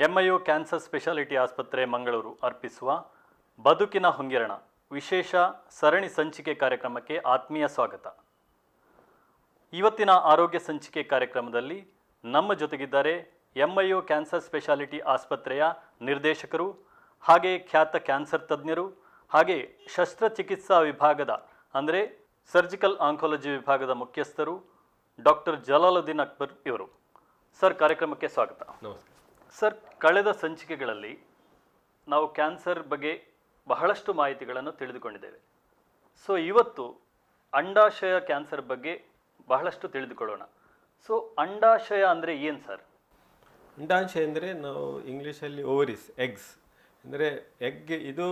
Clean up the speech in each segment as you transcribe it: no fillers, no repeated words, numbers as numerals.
ಎಂಐಯು cancer speciality ಆಸ್ಪತ್ರೆ ಮಂಗಳೂರು ಅರ್ಪಿಸುವ ಬದುಕಿನ ಹೊಂಗಿರಣ ವಿಶೇಷ ಸರಣಿ ಸಂಚಿಕೆ ಕಾರ್ಯಕ್ರಮಕ್ಕೆ ಆತ್ಮೀಯ ಸ್ವಾಗತ. ಇವತ್ತಿನ ಆರೋಗ್ಯ ಸಂಚಿಕೆ ಕಾರ್ಯಕ್ರಮದಲ್ಲಿ ನಮ್ಮ ಜೊತೆಗಿದ್ದಾರೆ ಎಂಐಯು ಕ್ಯಾನ್ಸರ್ ಸ್ಪೆಷಾಲಿಟಿ ಆಸ್ಪತ್ರೆಯ ನಿರ್ದೇಶಕರು, ಹಾಗೆ ಖ್ಯಾತ ಕ್ಯಾನ್ಸರ್ ತಜ್ಞರು, ಹಾಗೆ ಶಸ್ತ್ರಚಿಕಿತ್ಸಾ ವಿಭಾಗದ ಅಂದರೆ ಸರ್ಜಿಕಲ್ ಆಂಕಾಲಜಿ ವಿಭಾಗದ ಮುಖ್ಯಸ್ಥರು ಡಾಕ್ಟರ್ ಜಲಾಲುದ್ದೀನ್ ಅಕ್ಬರ್ ಇವರು. ಸರ್, ಕಾರ್ಯಕ್ರಮಕ್ಕೆ ಸ್ವಾಗತ. ನಮಸ್ಕಾರ ಸರ್, ಕಳೆದ ಸಂಚಿಕೆಗಳಲ್ಲಿ ನಾವು ಕ್ಯಾನ್ಸರ್ ಬಗ್ಗೆ ಬಹಳಷ್ಟು ಮಾಹಿತಿಗಳನ್ನು ತಿಳಿದುಕೊಂಡಿದ್ದೇವೆ. ಸೊ ಇವತ್ತು ಅಂಡಾಶಯ ಕ್ಯಾನ್ಸರ್ ಬಗ್ಗೆ ಬಹಳಷ್ಟು ತಿಳಿದುಕೊಳ್ಳೋಣ. ಸೊ ಅಂಡಾಶಯ ಅಂದರೆ ಏನು ಸರ್? ಅಂಡಾಶಯ ಅಂದರೆ ನಾವು ಇಂಗ್ಲೀಷಲ್ಲಿ ಓವರೀಸ್, ಎಗ್ಸ್ ಅಂದರೆ ಎಗ್ ಇದು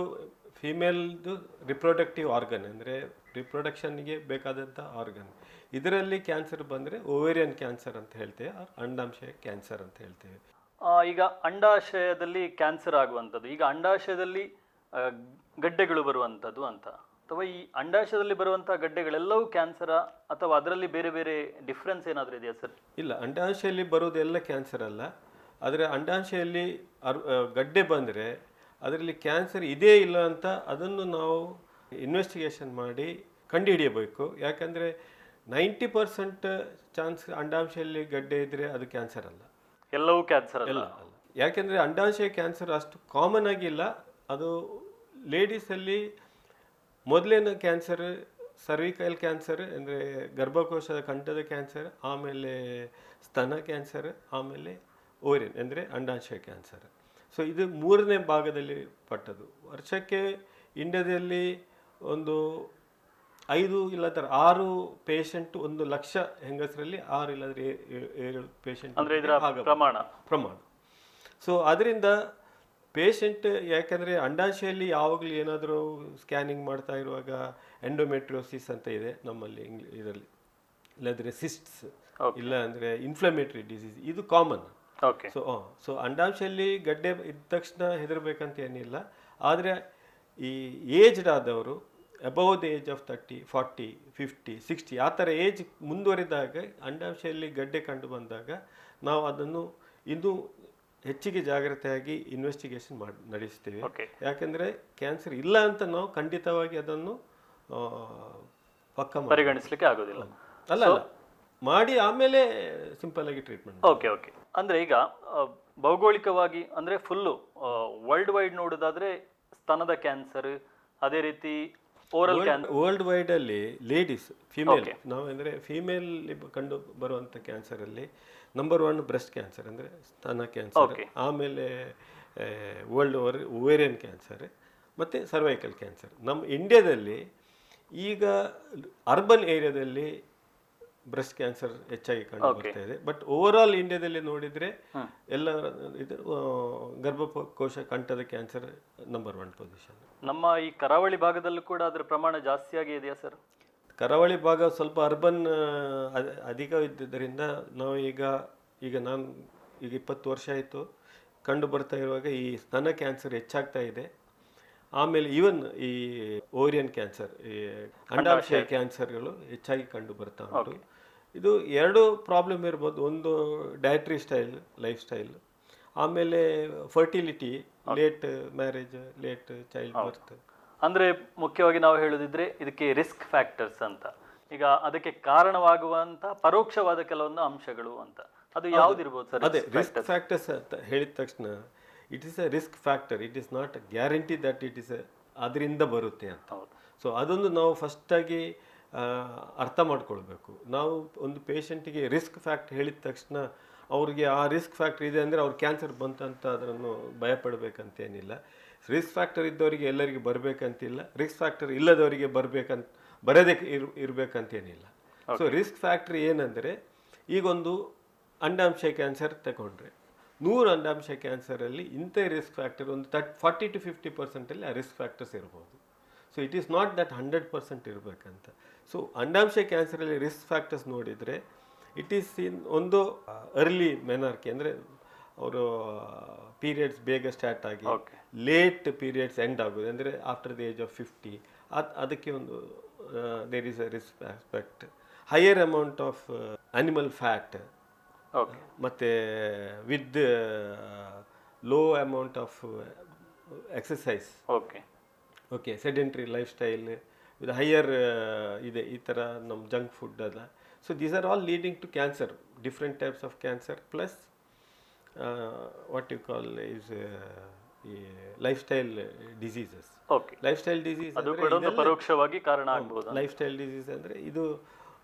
ಫಿಮೇಲ್ದು ರಿಪ್ರೊಡಕ್ಟಿವ್ ಆರ್ಗನ್, ಅಂದರೆ ರಿಪ್ರೊಡಕ್ಷನ್ಗೆ ಬೇಕಾದಂಥ ಆರ್ಗನ್. ಇದರಲ್ಲಿ ಕ್ಯಾನ್ಸರ್ ಬಂದರೆ ಓವೇರಿಯನ್ ಕ್ಯಾನ್ಸರ್ ಅಂತ ಹೇಳ್ತೇವೆ, ಅಂಡಾಶಯ ಕ್ಯಾನ್ಸರ್ ಅಂತ ಹೇಳ್ತೇವೆ. ಈಗ ಅಂಡಾಶಯದಲ್ಲಿ ಕ್ಯಾನ್ಸರ್ ಆಗುವಂಥದ್ದು, ಈಗ ಅಂಡಾಶಯದಲ್ಲಿ ಗಡ್ಡೆಗಳು ಬರುವಂಥದ್ದು ಅಂತ, ಅಥವಾ ಈ ಅಂಡಾಶಯದಲ್ಲಿ ಬರುವಂಥ ಗಡ್ಡೆಗಳೆಲ್ಲವೂ ಕ್ಯಾನ್ಸರ ಅಥವಾ ಅದರಲ್ಲಿ ಬೇರೆ ಬೇರೆ ಡಿಫ್ರೆನ್ಸ್ ಏನಾದರೂ ಇದೆಯಾ ಸರ್? ಇಲ್ಲ, ಅಂಡಾಶಯಲ್ಲಿ ಬರೋದೆಲ್ಲ ಕ್ಯಾನ್ಸರ್ ಅಲ್ಲ. ಆದರೆ ಅಂಡಾಶಯಲ್ಲಿ ಗಡ್ಡೆ ಬಂದರೆ ಅದರಲ್ಲಿ ಕ್ಯಾನ್ಸರ್ ಇದೇ ಇಲ್ಲ ಅಂತ ಅದನ್ನು ನಾವು ಇನ್ವೆಸ್ಟಿಗೇಷನ್ ಮಾಡಿ ಕಂಡುಹಿಡಿಯಬೇಕು. ಯಾಕಂದರೆ 90% ಚಾನ್ಸ್ ಅಂಡಾಶಯಲ್ಲಿ ಗಡ್ಡೆ ಇದ್ದರೆ ಅದು ಕ್ಯಾನ್ಸರ್ ಅಲ್ಲ, ಎಲ್ಲವೂ ಕ್ಯಾನ್ಸರ್ ಅಲ್ಲ. ಯಾಕೆಂದರೆ ಅಂಡಾಶಯ ಕ್ಯಾನ್ಸರ್ ಅಷ್ಟು ಕಾಮನ್ ಆಗಿಲ್ಲ. ಅದು ಲೇಡೀಸಲ್ಲಿ ಮೊದಲಿನ ಕ್ಯಾನ್ಸರ್ ಸರ್ವಿಕಲ್ ಕ್ಯಾನ್ಸರ್ ಅಂದರೆ ಗರ್ಭಕೋಶದ ಕಂಠದ ಕ್ಯಾನ್ಸರ್, ಆಮೇಲೆ ಸ್ತನ ಕ್ಯಾನ್ಸರ್, ಆಮೇಲೆ ಓರಿಯನ್ ಅಂದರೆ ಅಂಡಾಶಯ ಕ್ಯಾನ್ಸರ್. ಸೊ ಇದು ಮೂರನೇ ಭಾಗದಲ್ಲಿ ಪಟ್ಟದು. ವರ್ಷಕ್ಕೆ ಇಂಡಿಯಾದಲ್ಲಿ ಒಂದು 5 ಇಲ್ಲದ್ರೆ 6 ಪೇಷಂಟ್ 1 ಲಕ್ಷ ಹೆಂಗಸರಲ್ಲಿ 6 ಇಲ್ಲದ್ರೆ 7 ಪೇಷಂಟ್ ಅಂದರೆ ಇದರ ಪ್ರಮಾಣ. ಸೊ ಅದರಿಂದ ಪೇಷಂಟ್, ಯಾಕಂದರೆ ಅಂಡಾಶಯಲ್ಲಿ ಯಾವಾಗಲೂ ಏನಾದರೂ ಸ್ಕ್ಯಾನಿಂಗ್ ಮಾಡ್ತಾ ಇರುವಾಗ ಎಂಡೋಮೆಟ್ರಿಯೋಸಿಸ್ ಅಂತ ಇದೆ ನಮ್ಮಲ್ಲಿ ಇದರಲ್ಲಿ, ಇಲ್ಲಾಂದರೆ ಸಿಸ್ಟ್ಸ್, ಇಲ್ಲ ಅಂದರೆ ಇನ್ಫ್ಲಮೇಟರಿ ಡಿಸೀಸ್, ಇದು ಕಾಮನ್. ಸೊ ಅಂಡಾಶಯಲ್ಲಿ ಗಡ್ಡೆ ಇದ್ದ ತಕ್ಷಣ ಹೆದರಬೇಕಂತ ಏನಿಲ್ಲ. ಆದರೆ ಈ ಏಜ್ಡ್ ಆದವರು ಅಬೌವ್ ದ ಏಜ್ ಆಫ್ 30, 40, 50, 60 ಆ ಥರ ಏಜ್ ಮುಂದುವರಿದಾಗ ಅಂಡಾಶಯಲ್ಲಿ ಗಡ್ಡೆ ಕಂಡು ಬಂದಾಗ ನಾವು ಅದನ್ನು ಇನ್ನೂ ಹೆಚ್ಚಿಗೆ ಜಾಗ್ರತೆಯಾಗಿ ಇನ್ವೆಸ್ಟಿಗೇಷನ್ ನಡೆಸ್ತೇವೆ. ಯಾಕೆಂದರೆ ಕ್ಯಾನ್ಸರ್ ಇಲ್ಲ ಅಂತ ನಾವು ಖಂಡಿತವಾಗಿ ಅದನ್ನು ಪಕ್ಕ ಪರಿಗಣಿಸಲಿಕ್ಕೆ ಆಗೋದಿಲ್ಲ. ಅಲ್ಲ ಮಾಡಿ ಆಮೇಲೆ ಸಿಂಪಲ್ ಆಗಿ ಟ್ರೀಟ್ಮೆಂಟ್. ಓಕೆ. ಅಂದರೆ ಈಗ ಭೌಗೋಳಿಕವಾಗಿ ಅಂದರೆ ಫುಲ್ಲು ವರ್ಲ್ಡ್ ವೈಡ್ ನೋಡೋದಾದ್ರೆ ಸ್ತನದ ಕ್ಯಾನ್ಸರ್, ಅದೇ ರೀತಿ ಓರಲ್ ಕ್ಯಾನ್ಸರ್. ವರ್ಲ್ಡ್ ವೈಡ್ ಅಲ್ಲಿ ಲೇಡೀಸ್, ಫಿಮೇಲ್, ನಾವು ಅಂದರೆ ಫಿಮೇಲ್ ಕಂಡು ಬರುವಂಥ ಕ್ಯಾನ್ಸರಲ್ಲಿ ನಂಬರ್ 1 ಬ್ರೆಸ್ಟ್ ಕ್ಯಾನ್ಸರ್ ಅಂದರೆ ಸ್ತನ ಕ್ಯಾನ್ಸರ್, ಆಮೇಲೆ ವರ್ಲ್ಡ್ ಓವೇರಿಯನ್ ಕ್ಯಾನ್ಸರ್ ಮತ್ತು ಸರ್ವೈಕಲ್ ಕ್ಯಾನ್ಸರ್. ನಮ್ಮ ಇಂಡಿಯಾದಲ್ಲಿ ಈಗ ಅರ್ಬನ್ ಏರಿಯಾದಲ್ಲಿ ಬ್ರೆಸ್ಟ್ ಕ್ಯಾನ್ಸರ್ ಹೆಚ್ಚಾಗಿ ಕಂಡು ಬರ್ತಾ ಇದೆ. ಬಟ್ ಓವರ್ ಆಲ್ ಇಂಡಿಯಾದಲ್ಲಿ ನೋಡಿದರೆ ಎಲ್ಲ ಇದು ಗರ್ಭಕೋಶ ಕಂಠದ ಕ್ಯಾನ್ಸರ್ ನಂಬರ್ 1 ಪೊಸಿಷನ್. ನಮ್ಮ ಈ ಕರಾವಳಿ ಭಾಗದಲ್ಲೂ ಕೂಡ ಅದರ ಪ್ರಮಾಣ ಜಾಸ್ತಿಯಾಗಿ ಇದೆಯಾ ಸರ್? ಕರಾವಳಿ ಭಾಗ ಸ್ವಲ್ಪ ಅರ್ಬನ್ ಅಧಿಕ ಇದ್ದಿದ್ದರಿಂದ ನಾವು ಈಗ ನಾನು 20 ವರ್ಷ ಆಯಿತು ಕಂಡು ಬರ್ತಾ ಇರುವಾಗ ಈ ಸ್ತನ ಕ್ಯಾನ್ಸರ್ ಹೆಚ್ಚಾಗ್ತಾ ಇದೆ. ಆಮೇಲೆ ಈವನ್ ಈ ಓರಿಯನ್ ಕ್ಯಾನ್ಸರ್, ಈ ಅಂಡಾಶಯ ಕ್ಯಾನ್ಸರ್ಗಳು ಹೆಚ್ಚಾಗಿ ಕಂಡು ಬರ್ತಾ ಉಂಟು. ಇದು 2 ಪ್ರಾಬ್ಲಮ್ ಇರ್ಬೋದು. ಒಂದು ಡಯಟ್ರಿ ಸ್ಟೈಲ್, ಲೈಫ್ ಸ್ಟೈಲ್, ಆಮೇಲೆ fertility, late marriage, late child birth. ಅಂದರೆ ಮುಖ್ಯವಾಗಿ ನಾವು ಹೇಳೋದಿದ್ರೆ ಇದಕ್ಕೆ ರಿಸ್ಕ್ ಫ್ಯಾಕ್ಟರ್ಸ್ ಅಂತ. ಈಗ ಅದಕ್ಕೆ ಕಾರಣವಾಗುವಂಥ ಪರೋಕ್ಷವಾದ ಕೆಲವೊಂದು ಅಂಶಗಳು ಅಂತ, ಅದು ಯಾವುದಿರ್ಬೋದು ಸರ್? ಅದೇ ರಿಸ್ಕ್ ಫ್ಯಾಕ್ಟರ್ಸ್ ಅಂತ ಹೇಳಿದ ತಕ್ಷಣ it is a risk factor, it is not a guarantee that it is ಅದರಿಂದ ಬರುತ್ತೆ ಅಂತ. ಸೊ ಅದೊಂದು ನಾವು ಫಸ್ಟಾಗಿ ಅರ್ಥ ಮಾಡ್ಕೊಳ್ಬೇಕು. ನಾವು ಒಂದು ಪೇಷಂಟಿಗೆ ರಿಸ್ಕ್ ಫ್ಯಾಕ್ಟರ್ ಹೇಳಿದ ತಕ್ಷಣ ಅವ್ರಿಗೆ ಆ ರಿಸ್ಕ್ ಫ್ಯಾಕ್ಟರ್ ಇದೆ ಅಂದರೆ ಅವ್ರು ಕ್ಯಾನ್ಸರ್ ಬಂತಂತ ಅದನ್ನು ಭಯಪಡಬೇಕಂತೇನಿಲ್ಲ. ರಿಸ್ಕ್ ಫ್ಯಾಕ್ಟರ್ ಇದ್ದವರಿಗೆ ಎಲ್ಲರಿಗೆ ಬರಬೇಕಂತಿಲ್ಲ, ರಿಸ್ಕ್ ಫ್ಯಾಕ್ಟರ್ ಇಲ್ಲದವರಿಗೆ ಬರದೇ ಇರಬೇಕಂತೇನಿಲ್ಲ. ಸೊ ರಿಸ್ಕ್ ಫ್ಯಾಕ್ಟರ್ ಏನಂದರೆ, ಈಗೊಂದು ಅಂಡಾಶಯ ಕ್ಯಾನ್ಸರ್ ತಗೊಂಡ್ರೆ 100 ಅಂಡಾಶಯ ಕ್ಯಾನ್ಸರಲ್ಲಿ ಇಂಥ ರಿಸ್ಕ್ ಫ್ಯಾಕ್ಟರ್ ಒಂದು 40 to 50% ಆ ರಿಸ್ಕ್ ಫ್ಯಾಕ್ಟರ್ಸ್ ಇರ್ಬೋದು. So it is not that 100% ಇರಬೇಕಂತ. ಸೊ ಅಂಡಾಶಯ ಕ್ಯಾನ್ಸರಲ್ಲಿ ರಿಸ್ಕ್ ಫ್ಯಾಕ್ಟರ್ಸ್ ನೋಡಿದರೆ ಇಟ್ ಈಸ್ ಇನ್ ಒಂದು ಅರ್ಲಿ ಮೆನಾರ್ಕಿ, ಅಂದರೆ ಅವರು ಪೀರಿಯಡ್ಸ್ ಬೇಗ ಸ್ಟಾರ್ಟ್ ಆಗಿ ಲೇಟ್ ಪೀರಿಯಡ್ಸ್ ಎಂಡ್ ಆಗೋದು, ಅಂದರೆ ಆಫ್ಟರ್ ದ ಏಜ್ ಆಫ್ 50, ಅದಕ್ಕೆ ಒಂದು there is a risk aspect. Higher amount of animal fat, ಮತ್ತು with low amount of exercise, okay okay, sedentary life style with higher ಇದೆ, ಈ ಥರ ನಮ್ಮ ಜಂಕ್ ಫುಡ್ ಅಲ್ಲ. So these are all leading to cancer, different types of cancer, plus what you call is ಈ life style diseases. Okay, life style disease ಅದು ಕೂಡ ಒಂದು ಪರೋಕ್ಷವಾಗಿ ಕಾರಣ ಆಗ್ಬೋದು. ಲೈಫ್ ಸ್ಟೈಲ್ ಡಿಸೀಸ್ ಅಂದರೆ ಇದು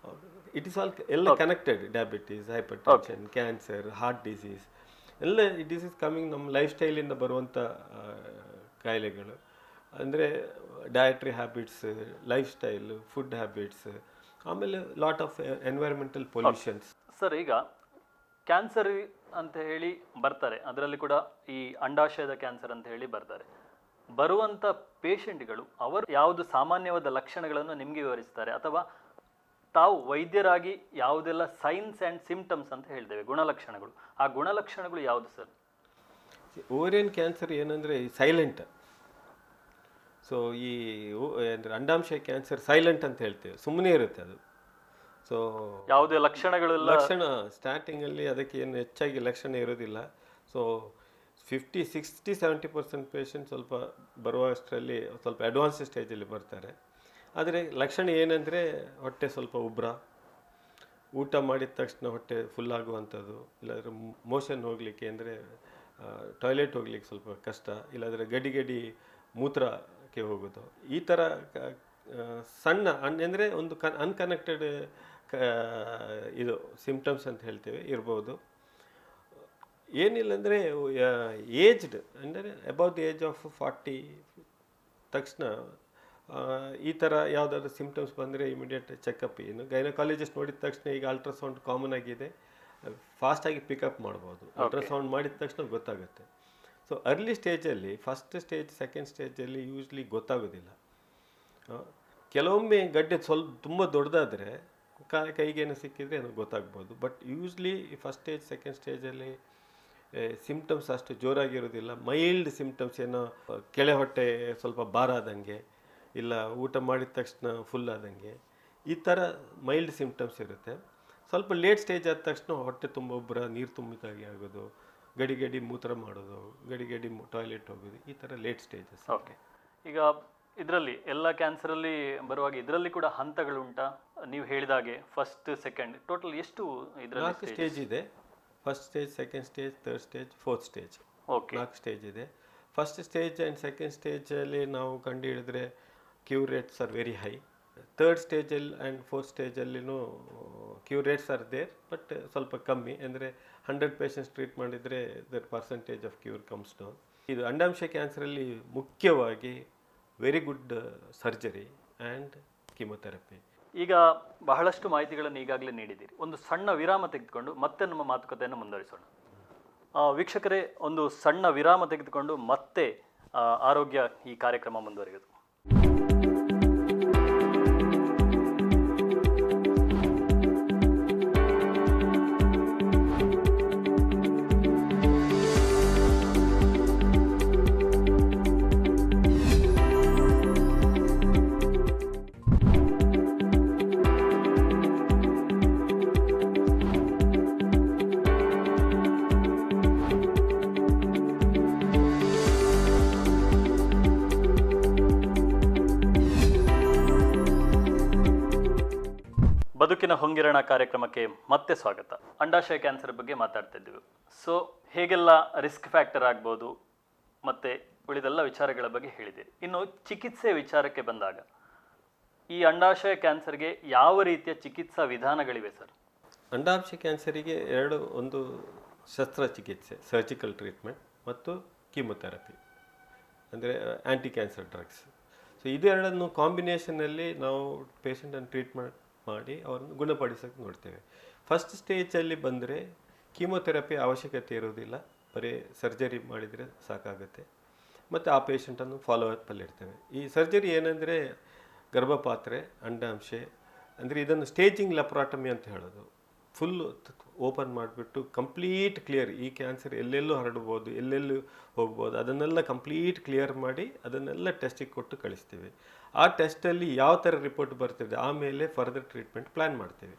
ಇಟ್ ಈಸ್ ಆಲ್ ಎಲ್ಲ connected. Diabetes, hypertension, cancer, heart disease ಎಲ್ಲ ಇಟ್ ಈಸ್ ಕಮಿಂಗ್ ನಮ್ಮ ಲೈಫ್ ಸ್ಟೈಲಿಂದ ಬರುವಂಥ ಕಾಯಿಲೆಗಳು. ಅಂದರೆ dietary habits, life style, food habits, ಆಮೇಲೆ lot of environmental pollutions. Sir, ಈಗ ಕ್ಯಾನ್ಸರ್ ಅಂತ ಹೇಳಿ ಬರ್ತಾರೆ, ಅದರಲ್ಲಿ ಕೂಡ ಈ ಅಂಡಾಶಯದ ಕ್ಯಾನ್ಸರ್ ಅಂತ ಹೇಳಿ ಬರ್ತಾರೆ. ಬರುವಂಥ ಪೇಷಂಟ್ಗಳು ಅವರು ಯಾವುದು ಸಾಮಾನ್ಯವಾದ ಲಕ್ಷಣಗಳನ್ನು ನಿಮಗೆ ವಿವರಿಸ್ತಾರೆ, ಅಥವಾ ತಾವು ವೈದ್ಯರಾಗಿ ಯಾವುದೆಲ್ಲ ಸೈನ್ಸ್ ಆ್ಯಂಡ್ ಸಿಂಪ್ಟಮ್ಸ್ ಅಂತ ಹೇಳ್ತೇವೆ, ಗುಣಲಕ್ಷಣಗಳು, ಆ ಗುಣಲಕ್ಷಣಗಳು ಯಾವುದು ಸರ್? ಓವೇರಿಯನ್ ಕ್ಯಾನ್ಸರ್ ಏನಂದರೆ ಸೈಲೆಂಟ್. ಸೊ ಈ ಅಂದರೆ ಅಂಡಾಶಯ ಕ್ಯಾನ್ಸರ್ ಸೈಲೆಂಟ್ ಅಂತ ಹೇಳ್ತೇವೆ, ಸುಮ್ಮನೆ ಇರುತ್ತೆ ಅದು. ಸೊ ಯಾವುದೇ ಲಕ್ಷಣ ಸ್ಟಾರ್ಟಿಂಗಲ್ಲಿ ಅದಕ್ಕೆ ಏನು ಹೆಚ್ಚಾಗಿ ಲಕ್ಷಣ ಇರೋದಿಲ್ಲ. ಸೊ 50-60-70% ಪೇಷಂಟ್ ಸ್ವಲ್ಪ ಬರುವಷ್ಟರಲ್ಲಿ ಸ್ವಲ್ಪ ಅಡ್ವಾನ್ಸ್ ಸ್ಟೇಜಲ್ಲಿ ಬರ್ತಾರೆ. ಆದರೆ ಲಕ್ಷಣ ಏನಂದರೆ ಹೊಟ್ಟೆ ಸ್ವಲ್ಪ ಉಬ್ರ, ಊಟ ಮಾಡಿದ ತಕ್ಷಣ ಹೊಟ್ಟೆ ಫುಲ್ ಆಗುವಂಥದ್ದು, ಇಲ್ಲಾಂದರೆ ಮೋಷನ್ ಹೋಗಲಿಕ್ಕೆ ಅಂದರೆ ಟಾಯ್ಲೆಟ್ ಹೋಗ್ಲಿಕ್ಕೆ ಸ್ವಲ್ಪ ಕಷ್ಟ, ಇಲ್ಲಾಂದರೆ ಗಡಿ ಮೂತ್ರಕ್ಕೆ ಹೋಗೋದು, ಈ ಥರ ಸಣ್ಣ ಅಂದರೆ ಒಂದು ಅನ್ಕನೆಕ್ಟೆಡ್ ಇದು ಸಿಂಪ್ಟಮ್ಸ್ ಅಂತ ಹೇಳ್ತೇವೆ ಇರ್ಬೋದು. ಏನಿಲ್ಲ ಅಂದರೆ ಏಜ್ಡ್ ಅಂದರೆ ಅಬೌವ್ ದಿ ಏಜ್ ಆಫ್ 40 ತಕ್ಷಣ ಈ ಥರ ಯಾವುದಾದ್ರು ಸಿಂಪ್ಟಮ್ಸ್ ಬಂದರೆ ಇಮಿಡಿಯೇಟ್ ಚೆಕಪ್. ಏನು ಗೈನಕಾಲಜಿಸ್ಟ್ ನೋಡಿದ ತಕ್ಷಣ ಈಗ ಅಲ್ಟ್ರಾಸೌಂಡ್ ಕಾಮನ್ ಆಗಿದೆ, ಫಾಸ್ಟಾಗಿ ಪಿಕಪ್ ಮಾಡ್ಬೋದು. ಅಲ್ಟ್ರಾಸೌಂಡ್ ಮಾಡಿದ ತಕ್ಷಣ ಗೊತ್ತಾಗುತ್ತೆ. ಸೊ ಅರ್ಲಿ ಸ್ಟೇಜಲ್ಲಿ, ಫಸ್ಟ್ ಸ್ಟೇಜ್, ಸೆಕೆಂಡ್ ಸ್ಟೇಜಲ್ಲಿ ಯೂಶ್ವಲಿ ಗೊತ್ತಾಗೋದಿಲ್ಲ. ಕೆಲವೊಮ್ಮೆ ಗಡ್ಡೆ ಸ್ವಲ್ಪ ತುಂಬ ದೊಡ್ಡದಾದರೆ ಕೈಗೇನು ಸಿಕ್ಕಿದ್ರೆ ಏನೋ ಗೊತ್ತಾಗ್ಬೋದು. But usually first stage, second ಸ್ಟೇಜಲ್ಲಿ ಸಿಂಪ್ಟಮ್ಸ್ ಅಷ್ಟು ಜೋರಾಗಿರೋದಿಲ್ಲ. ಮೈಲ್ಡ್ ಸಿಂಪ್ಟಮ್ಸ್, ಏನೋ ಕೆಳೆ ಹೊಟ್ಟೆ ಸ್ವಲ್ಪ ಭಾರ ಆದಂಗೆ, ಇಲ್ಲ ಊಟ ಮಾಡಿದ ತಕ್ಷಣ ಫುಲ್ ಆದಂಗೆ, ಈ ಥರ ಮೈಲ್ಡ್ ಸಿಂಪ್ಟಮ್ಸ್ ಇರುತ್ತೆ. ಸ್ವಲ್ಪ ಲೇಟ್ ಸ್ಟೇಜ್ ಆದ ತಕ್ಷಣ ಹೊಟ್ಟೆ ತುಂಬ ಉಬ್ಬರ, ನೀರು ತುಂಬಿದಾಗೆ ಆಗೋದು, ಗಡಿ ಮೂತ್ರ ಮಾಡೋದು, ಗಡಿ ಟಾಯ್ಲೆಟ್ ಹೋಗೋದು, ಈ ಥರ ಲೇಟ್ ಸ್ಟೇಜಸ್. ಓಕೆ, ಈಗ ಇದರಲ್ಲಿ ಎಲ್ಲ ಕ್ಯಾನ್ಸರಲ್ಲಿ ಬರುವಾಗ ಇದರಲ್ಲಿ ಕೂಡ ಹಂತಗಳುಂಟಾ? ನೀವು ಹೇಳಿದಾಗೆ ಫಸ್ಟ್, ಸೆಕೆಂಡ್, ಟೋಟಲ್ ಎಷ್ಟು ಇದರಲ್ಲಿ 4 ಸ್ಟೇಜ್ ಇದೆ. First stage, second stage, third stage, fourth stage. Okay, 4 stage ಇದೆ. ಫಸ್ಟ್ ಸ್ಟೇಜ್ ಆ್ಯಂಡ್ ಸೆಕೆಂಡ್ ಸ್ಟೇಜಲ್ಲಿ ನಾವು ಕಂಡು ಹಿಡಿದ್ರೆ cure rates are very high. Third ಸ್ಟೇಜಲ್ಲಿ ಆ್ಯಂಡ್ ಫೋರ್ತ್ ಸ್ಟೇಜಲ್ಲಿನೂ cure rates are there, but ಸ್ವಲ್ಪ ಕಮ್ಮಿ. ಅಂದರೆ 100 ಪೇಷಂಟ್ಸ್ ಟ್ರೀಟ್ ಮಾಡಿದರೆ the percentage of cure comes down. ಇದು ಅಂಡಾಶಯ ಕ್ಯಾನ್ಸರಲ್ಲಿ ಮುಖ್ಯವಾಗಿ very good surgery and chemotherapy. ಈಗ ಬಹಳಷ್ಟು ಮಾಹಿತಿಗಳನ್ನು ಈಗಾಗಲೇ ನೀಡಿದ್ದೀರಿ. ಒಂದು ಸಣ್ಣ ವಿರಾಮ ತೆಗೆದುಕೊಂಡು ಮತ್ತೆ ನಮ್ಮ ಮಾತುಕತೆಯನ್ನು ಮುಂದುವರಿಸೋಣ. ವೀಕ್ಷಕರೇ, ಒಂದು ಸಣ್ಣ ವಿರಾಮ ತೆಗೆದುಕೊಂಡು ಮತ್ತೆ ಆರೋಗ್ಯ ಈ ಕಾರ್ಯಕ್ರಮ ಮುಂದುವರಿಯೋದು. ಬದುಕಿನ ಹೊಂಗಿರಣ ಕಾರ್ಯಕ್ರಮಕ್ಕೆ ಮತ್ತೆ ಸ್ವಾಗತ. ಅಂಡಾಶಯ ಕ್ಯಾನ್ಸರ್ ಬಗ್ಗೆ ಮಾತಾಡ್ತಾ ಇದ್ದೀವಿ. ಸೊ ಹೇಗೆಲ್ಲ ರಿಸ್ಕ್ ಫ್ಯಾಕ್ಟರ್ ಆಗ್ಬೋದು ಮತ್ತು ಉಳಿದೆಲ್ಲ ವಿಚಾರಗಳ ಬಗ್ಗೆ ಹೇಳಿದ್ದೀರಿ. ಇನ್ನು ಚಿಕಿತ್ಸೆ ವಿಚಾರಕ್ಕೆ ಬಂದಾಗ ಈ ಅಂಡಾಶಯ ಕ್ಯಾನ್ಸರ್ಗೆ ಯಾವ ರೀತಿಯ ಚಿಕಿತ್ಸಾ ವಿಧಾನಗಳಿವೆ ಸರ್? ಅಂಡಾಶಯ ಕ್ಯಾನ್ಸರಿಗೆ ಒಂದು ಶಸ್ತ್ರಚಿಕಿತ್ಸೆ, ಸರ್ಜಿಕಲ್ ಟ್ರೀಟ್ಮೆಂಟ್, ಮತ್ತು ಕೀಮೊಥೆರಪಿ ಅಂದರೆ ಆ್ಯಂಟಿ ಕ್ಯಾನ್ಸರ್ ಡ್ರಗ್ಸ್. ಸೊ ಇದೆರಡನ್ನು ಕಾಂಬಿನೇಷನಲ್ಲಿ ನಾವು ಪೇಷಂಟನ್ನು ಟ್ರೀಟ್ಮೆಂಟ್ ಮಾಡಿ ಅವ್ರನ್ನ ಗುಣಪಡಿಸೋಕೆ ನೋಡ್ತೇವೆ. ಫಸ್ಟ್ ಸ್ಟೇಜಲ್ಲಿ ಬಂದರೆ ಕೀಮೊಥೆರಪಿ ಅವಶ್ಯಕತೆ ಇರೋದಿಲ್ಲ, ಬರೀ ಸರ್ಜರಿ ಮಾಡಿದರೆ ಸಾಕಾಗುತ್ತೆ. ಮತ್ತು ಆ ಪೇಷಂಟನ್ನು ಫಾಲೋ ಅಪ್ಪಲ್ಲಿರ್ತೇವೆ. ಈ ಸರ್ಜರಿ ಏನಂದರೆ ಗರ್ಭಪಾತ್ರೆ, ಅಂಡಾಂಶ, ಅಂದರೆ ಇದನ್ನು ಸ್ಟೇಜಿಂಗ್ ಲೆಪ್ರಾಟಮಿ ಅಂತ ಹೇಳೋದು. ಫುಲ್ ಓಪನ್ ಮಾಡಿಬಿಟ್ಟು ಕಂಪ್ಲೀಟ್ ಕ್ಲಿಯರ್, ಈ ಕ್ಯಾನ್ಸರ್ ಎಲ್ಲೆಲ್ಲೂ ಹರಡ್ಬೋದು, ಎಲ್ಲೆಲ್ಲೂ ಹೋಗ್ಬೋದು, ಅದನ್ನೆಲ್ಲ ಕಂಪ್ಲೀಟ್ ಕ್ಲಿಯರ್ ಮಾಡಿ ಅದನ್ನೆಲ್ಲ ಟೆಸ್ಟಿಗೆ ಕೊಟ್ಟು ಕಳಿಸ್ತೀವಿ. ಆ ಟೆಸ್ಟಲ್ಲಿ ಯಾವ ಥರ ರಿಪೋರ್ಟ್ ಬರ್ತಿದೆ ಆಮೇಲೆ ಫರ್ದರ್ ಟ್ರೀಟ್ಮೆಂಟ್ ಪ್ಲ್ಯಾನ್ ಮಾಡ್ತೀವಿ.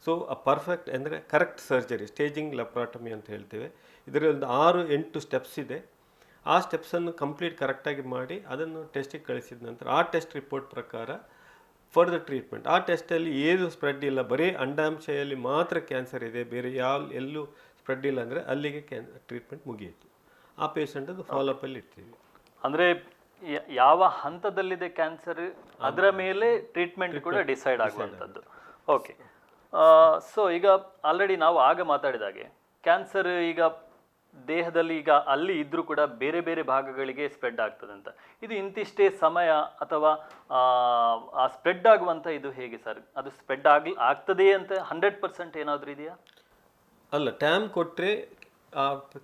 ಸೊ ಅ ಪರ್ಫೆಕ್ಟ್ ಅಂದರೆ ಕರೆಕ್ಟ್ ಸರ್ಜರಿ, ಸ್ಟೇಜಿಂಗ್ ಲೆಪ್ರಾಟಮಿ ಅಂತ ಹೇಳ್ತೇವೆ. ಇದರಲ್ಲಿ ಒಂದು 6-8 ಸ್ಟೆಪ್ಸ್ ಇದೆ. ಆ ಸ್ಟೆಪ್ಸನ್ನು ಕಂಪ್ಲೀಟ್ ಕರೆಕ್ಟಾಗಿ ಮಾಡಿ ಅದನ್ನು ಟೆಸ್ಟಿಗೆ ಕಳಿಸಿದ ನಂತರ ಆ ಟೆಸ್ಟ್ ರಿಪೋರ್ಟ್ ಪ್ರಕಾರ ಫರ್ದರ್ ಟ್ರೀಟ್ಮೆಂಟ್. ಆ ಟೆಸ್ಟಲ್ಲಿ ಏನು ಸ್ಪ್ರೆಡ್ ಇಲ್ಲ, ಬರೀ ಅಂಡಾಶಯಲ್ಲಿ ಮಾತ್ರ ಕ್ಯಾನ್ಸರ್ ಇದೆ, ಬೇರೆ ಎಲ್ಲೂ ಸ್ಪ್ರೆಡ್ ಇಲ್ಲ ಅಂದರೆ ಅಲ್ಲಿಗೆ ಟ್ರೀಟ್ಮೆಂಟ್ ಮುಗಿಯಿತು. ಆ ಪೇಷಂಟದು ಫಾಲೋಅಪಲ್ಲಿ ಇರ್ತೀವಿ. ಅಂದರೆ ಯಾವ ಹಂತದಲ್ಲಿದೆ ಕ್ಯಾನ್ಸರ್ ಅದರ ಮೇಲೆ ಟ್ರೀಟ್ಮೆಂಟ್ ಕೂಡ ಡಿಸೈಡ್ ಆಗುವಂಥದ್ದು. ಓಕೆ. ಸೊ ಈಗ ಆಲ್ರೆಡಿ ನಾವು ಆಗ ಮಾತಾಡಿದಾಗೆ ಕ್ಯಾನ್ಸರ್ ಈಗ ದೇಹದಲ್ಲಿ ಈಗ ಅಲ್ಲಿ ಇದ್ರೂ ಕೂಡ ಬೇರೆ ಬೇರೆ ಭಾಗಗಳಿಗೆ ಸ್ಪ್ರೆಡ್ ಆಗ್ತದೆ ಅಂತ. ಇದು ಇಂತಿಷ್ಟೇ ಸಮಯ ಅಥವಾ ಆ ಸ್ಪ್ರೆಡ್ ಆಗುವಂಥ ಇದು ಹೇಗೆ ಸರ್? ಅದು ಸ್ಪ್ರೆಡ್ ಆಗ್ತದೆ ಅಂತ 100% ಏನಾದರೂ ಇದೆಯಾ? ಅಲ್ಲ, ಟೈಮ್ ಕೊಟ್ಟರೆ